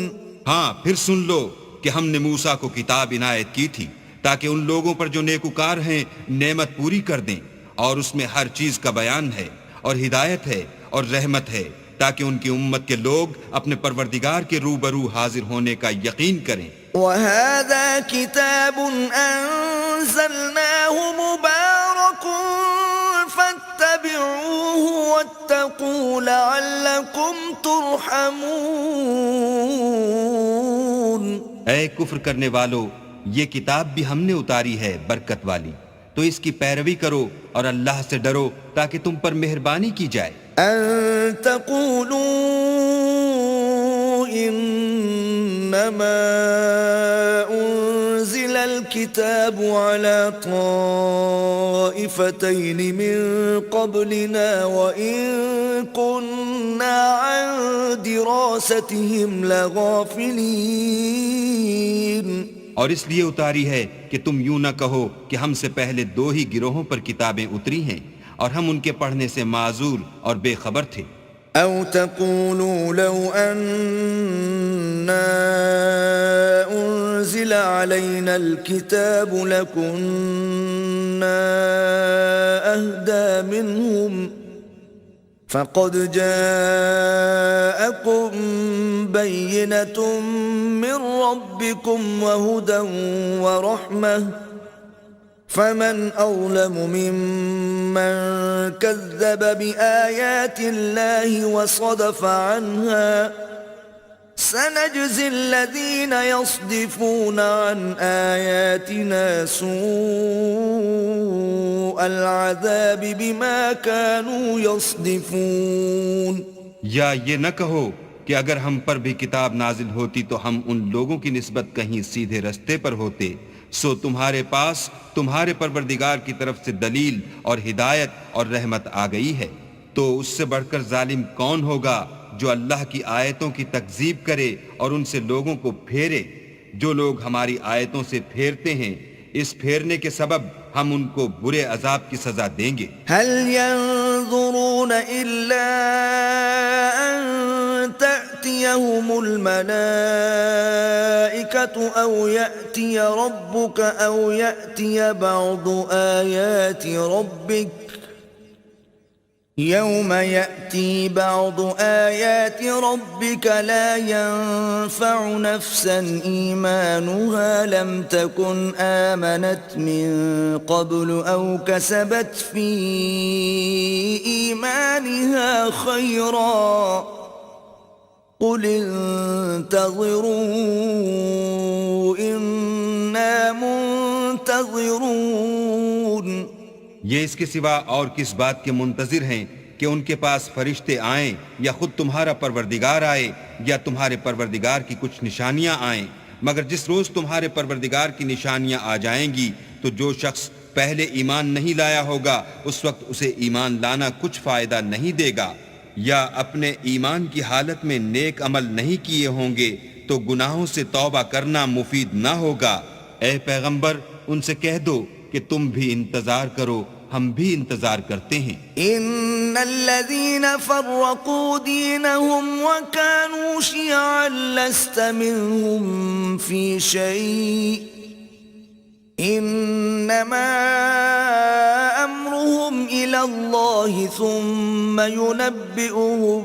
ہاں پھر سن لو کہ ہم نے موسیٰ کو کتاب عنایت کی تھی تاکہ ان لوگوں پر جو نیکوکار ہیں نعمت پوری کر دیں، اور اس میں ہر چیز کا بیان ہے اور ہدایت ہے اور رحمت ہے تاکہ ان کی امت کے لوگ اپنے پروردگار کے روبرو حاضر ہونے کا یقین کریں. وَهَذَا كِتَابٌ أَنزَلْنَاهُ مُبَارَكٌ فَاتَّبِعُوهُ وَاتَّقُوا لَعَلَّكُمْ تُرْحَمُونَ. اے کفر کرنے والو، یہ کتاب بھی ہم نے اتاری ہے برکت والی، تو اس کی پیروی کرو اور اللہ سے ڈرو تاکہ تم پر مہربانی کی جائے. أَن تَقُولُوا إِنَّمَا أُنزِلَ الْكِتَابُ عَلَى طَائِفَتَيْنِ مِن قَبْلِنَا وَإِن كُنَّا عَن دِرَاسَتِهِمْ لَغَافِلِينَ. اور اس لیے اتاری ہے کہ تم یوں نہ کہو کہ ہم سے پہلے دو ہی گروہوں پر کتابیں اتری ہیں اور ہم ان کے پڑھنے سے معذور اور بے خبر تھے. أو تقولوا لو أنا أنزل علينا الكتاب لكنا أهدى منهم فقد جاءكم بينة من ربكم وهدى ورحمة فمن أظلم ممن كذب بآيات الله وصدف عنها سنجزي الذين يصدفون عن آياتنا سوء العذاب بما كانوا يصدفون. یا یہ نہ کہو کہ اگر ہم پر بھی کتاب نازل ہوتی تو ہم ان لوگوں کی نسبت کہیں سیدھے رستے پر ہوتے. سو تمہارے پاس تمہارے پروردگار کی طرف سے دلیل اور ہدایت اور رحمت آ گئی ہے. تو اس سے بڑھ کر ظالم کون ہوگا جو اللہ کی آیتوں کی تکذیب کرے اور ان سے لوگوں کو پھیرے. جو لوگ ہماری آیتوں سے پھیرتے ہیں اس پھیرنے کے سبب ہم ان کو برے عذاب کی سزا دیں گے. هل ينظرون إلا أن تأتيهم الملائكة أو يأتي ربك أو يأتي بعض آيات ربك يوم يأتي بعض آيات ربك لا ينفع نفسا إيمانها لم تكن آمنت من قبل أو كسبت في إيمانها خيرا قل انتظروا إنا منتظرون. یہ اس کے سوا اور کس بات کے منتظر ہیں کہ ان کے پاس فرشتے آئیں یا خود تمہارا پروردگار آئے یا تمہارے پروردگار کی کچھ نشانیاں آئیں، مگر جس روز تمہارے پروردگار کی نشانیاں آ جائیں گی تو جو شخص پہلے ایمان نہیں لایا ہوگا اس وقت اسے ایمان لانا کچھ فائدہ نہیں دے گا. یا اپنے ایمان کی حالت میں نیک عمل نہیں کیے ہوں گے تو گناہوں سے توبہ کرنا مفید نہ ہوگا. اے پیغمبر ان سے کہہ دو کہ تم بھی انتظار کرو، ہم بھی انتظار کرتے ہیں. ان الذين فرقوا دينهم وكانوا شيعا لست منهم في شيء انما امرهم الى الله ثم ينبئهم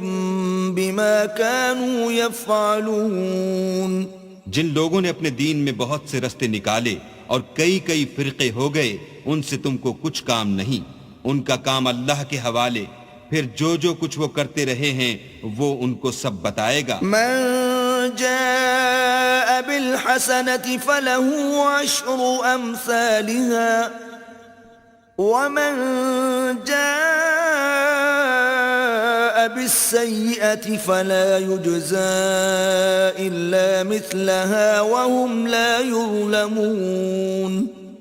بما كانوا يفعلون. جن لوگوں نے اپنے دین میں بہت سے رستے نکالے اور کئی فرقے ہو گئے ان سے تم کو کچھ کام نہیں، ان کا کام اللہ کے حوالے، پھر جو کچھ وہ کرتے رہے ہیں وہ ان کو سب بتائے گا. من جاء بالحسنة فله عشر أمثالها ومن جاء بالسيئة فلا يجزى إلا مثلها وهم لا يظلمون.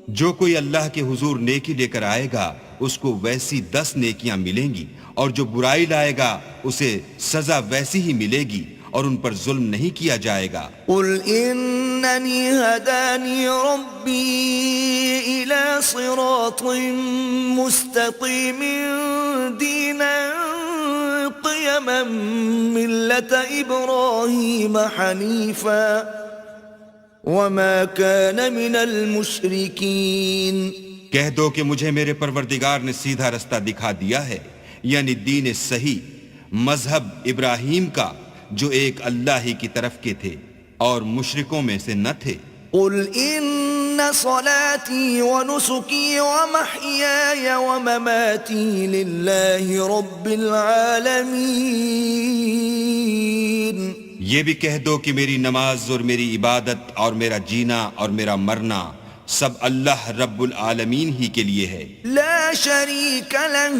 جو کوئی اللہ کے حضور نیکی لے کر آئے گا اس کو ویسی 10 نیکیاں ملیں گی، اور جو برائی لائے گا اسے سزا ویسی ہی ملے گی اور ان پر ظلم نہیں کیا جائے گا. قل اننی ہدانی ربی الى صراط مستقیم دینا قیما ملت ابراہیم حنیفا وما كان من المشرکین. کہہ دو کہ مجھے میرے پروردگار نے سیدھا رستہ دکھا دیا ہے، یعنی دین صحیح، مذہب ابراہیم کا جو ایک اللہ ہی کی طرف کے تھے اور مشرکوں میں سے نہ تھے. قل ان صلاتي ونسكي ومحياي ومماتي لله رب العالمين. یہ بھی کہہ دو کہ میری نماز اور میری عبادت اور میرا جینا اور میرا مرنا سب اللہ رب العالمین ہی کے لیے ہے. لا شريك له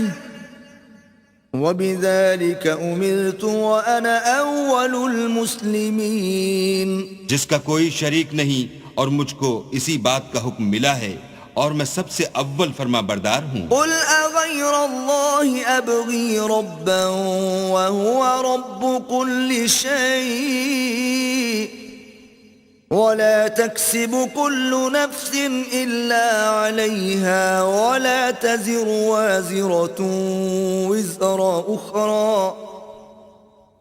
وبذلك امرت وانا اول المسلمين. جس کا کوئی شریک نہیں اور مجھ کو اسی بات کا حکم ملا ہے اور میں سب سے اول فرما بردار ہوں. قل اغير الله ابغي ربا وهو رب كل شيء ولا تكسب كل نفس إلا عليها ولا تزر وازرة وزر أخرى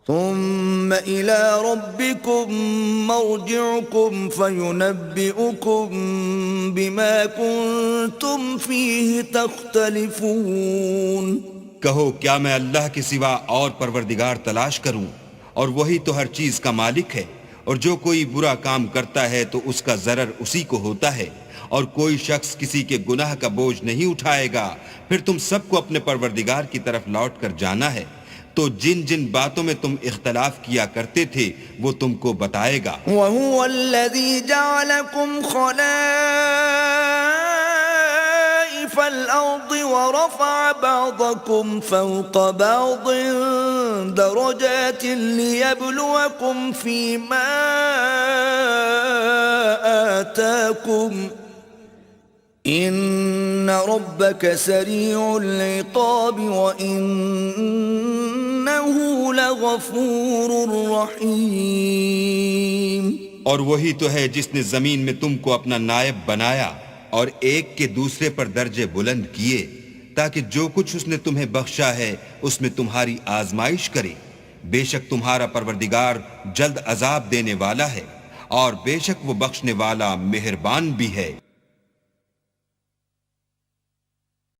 ثم إلى ربكم مرجعكم فينبئكم بما كنتم فيه تختلفون. کہو کیا میں اللہ کے سوا اور پروردگار تلاش کروں اور وہی تو ہر چیز کا مالک ہے، اور جو کوئی برا کام کرتا ہے تو اس کا ضرر اسی کو ہوتا ہے، اور کوئی شخص کسی کے گناہ کا بوجھ نہیں اٹھائے گا. پھر تم سب کو اپنے پروردگار کی طرف لوٹ کر جانا ہے، تو جن جن باتوں میں تم اختلاف کیا کرتے تھے وہ تم کو بتائے گا. وَهُوَ الَّذِي جَعَلَكُمْ خَلَائِفَ الْأَرْضِ وَرَفَعَ بَعْضَكُمْ فَوْقَ بَعْضٍ دَرَجَاتٍ لِيَبْلُوَكُمْ فِي مَا آتَاكُمْ إِنَّ رَبَّكَ سَرِيعُ الْعِقَابِ وَإِنَّهُ لَغَفُورٌ رَحِيمٌ. اور وہی تو ہے جس نے زمین میں تم کو اپنا نائب بنایا اور ایک کے دوسرے پر درجے بلند کیے تاکہ جو کچھ اس نے تمہیں بخشا ہے اس میں تمہاری آزمائش کرے. بے شک تمہارا پروردگار جلد عذاب دینے والا ہے اور بے شک وہ بخشنے والا مہربان بھی ہے.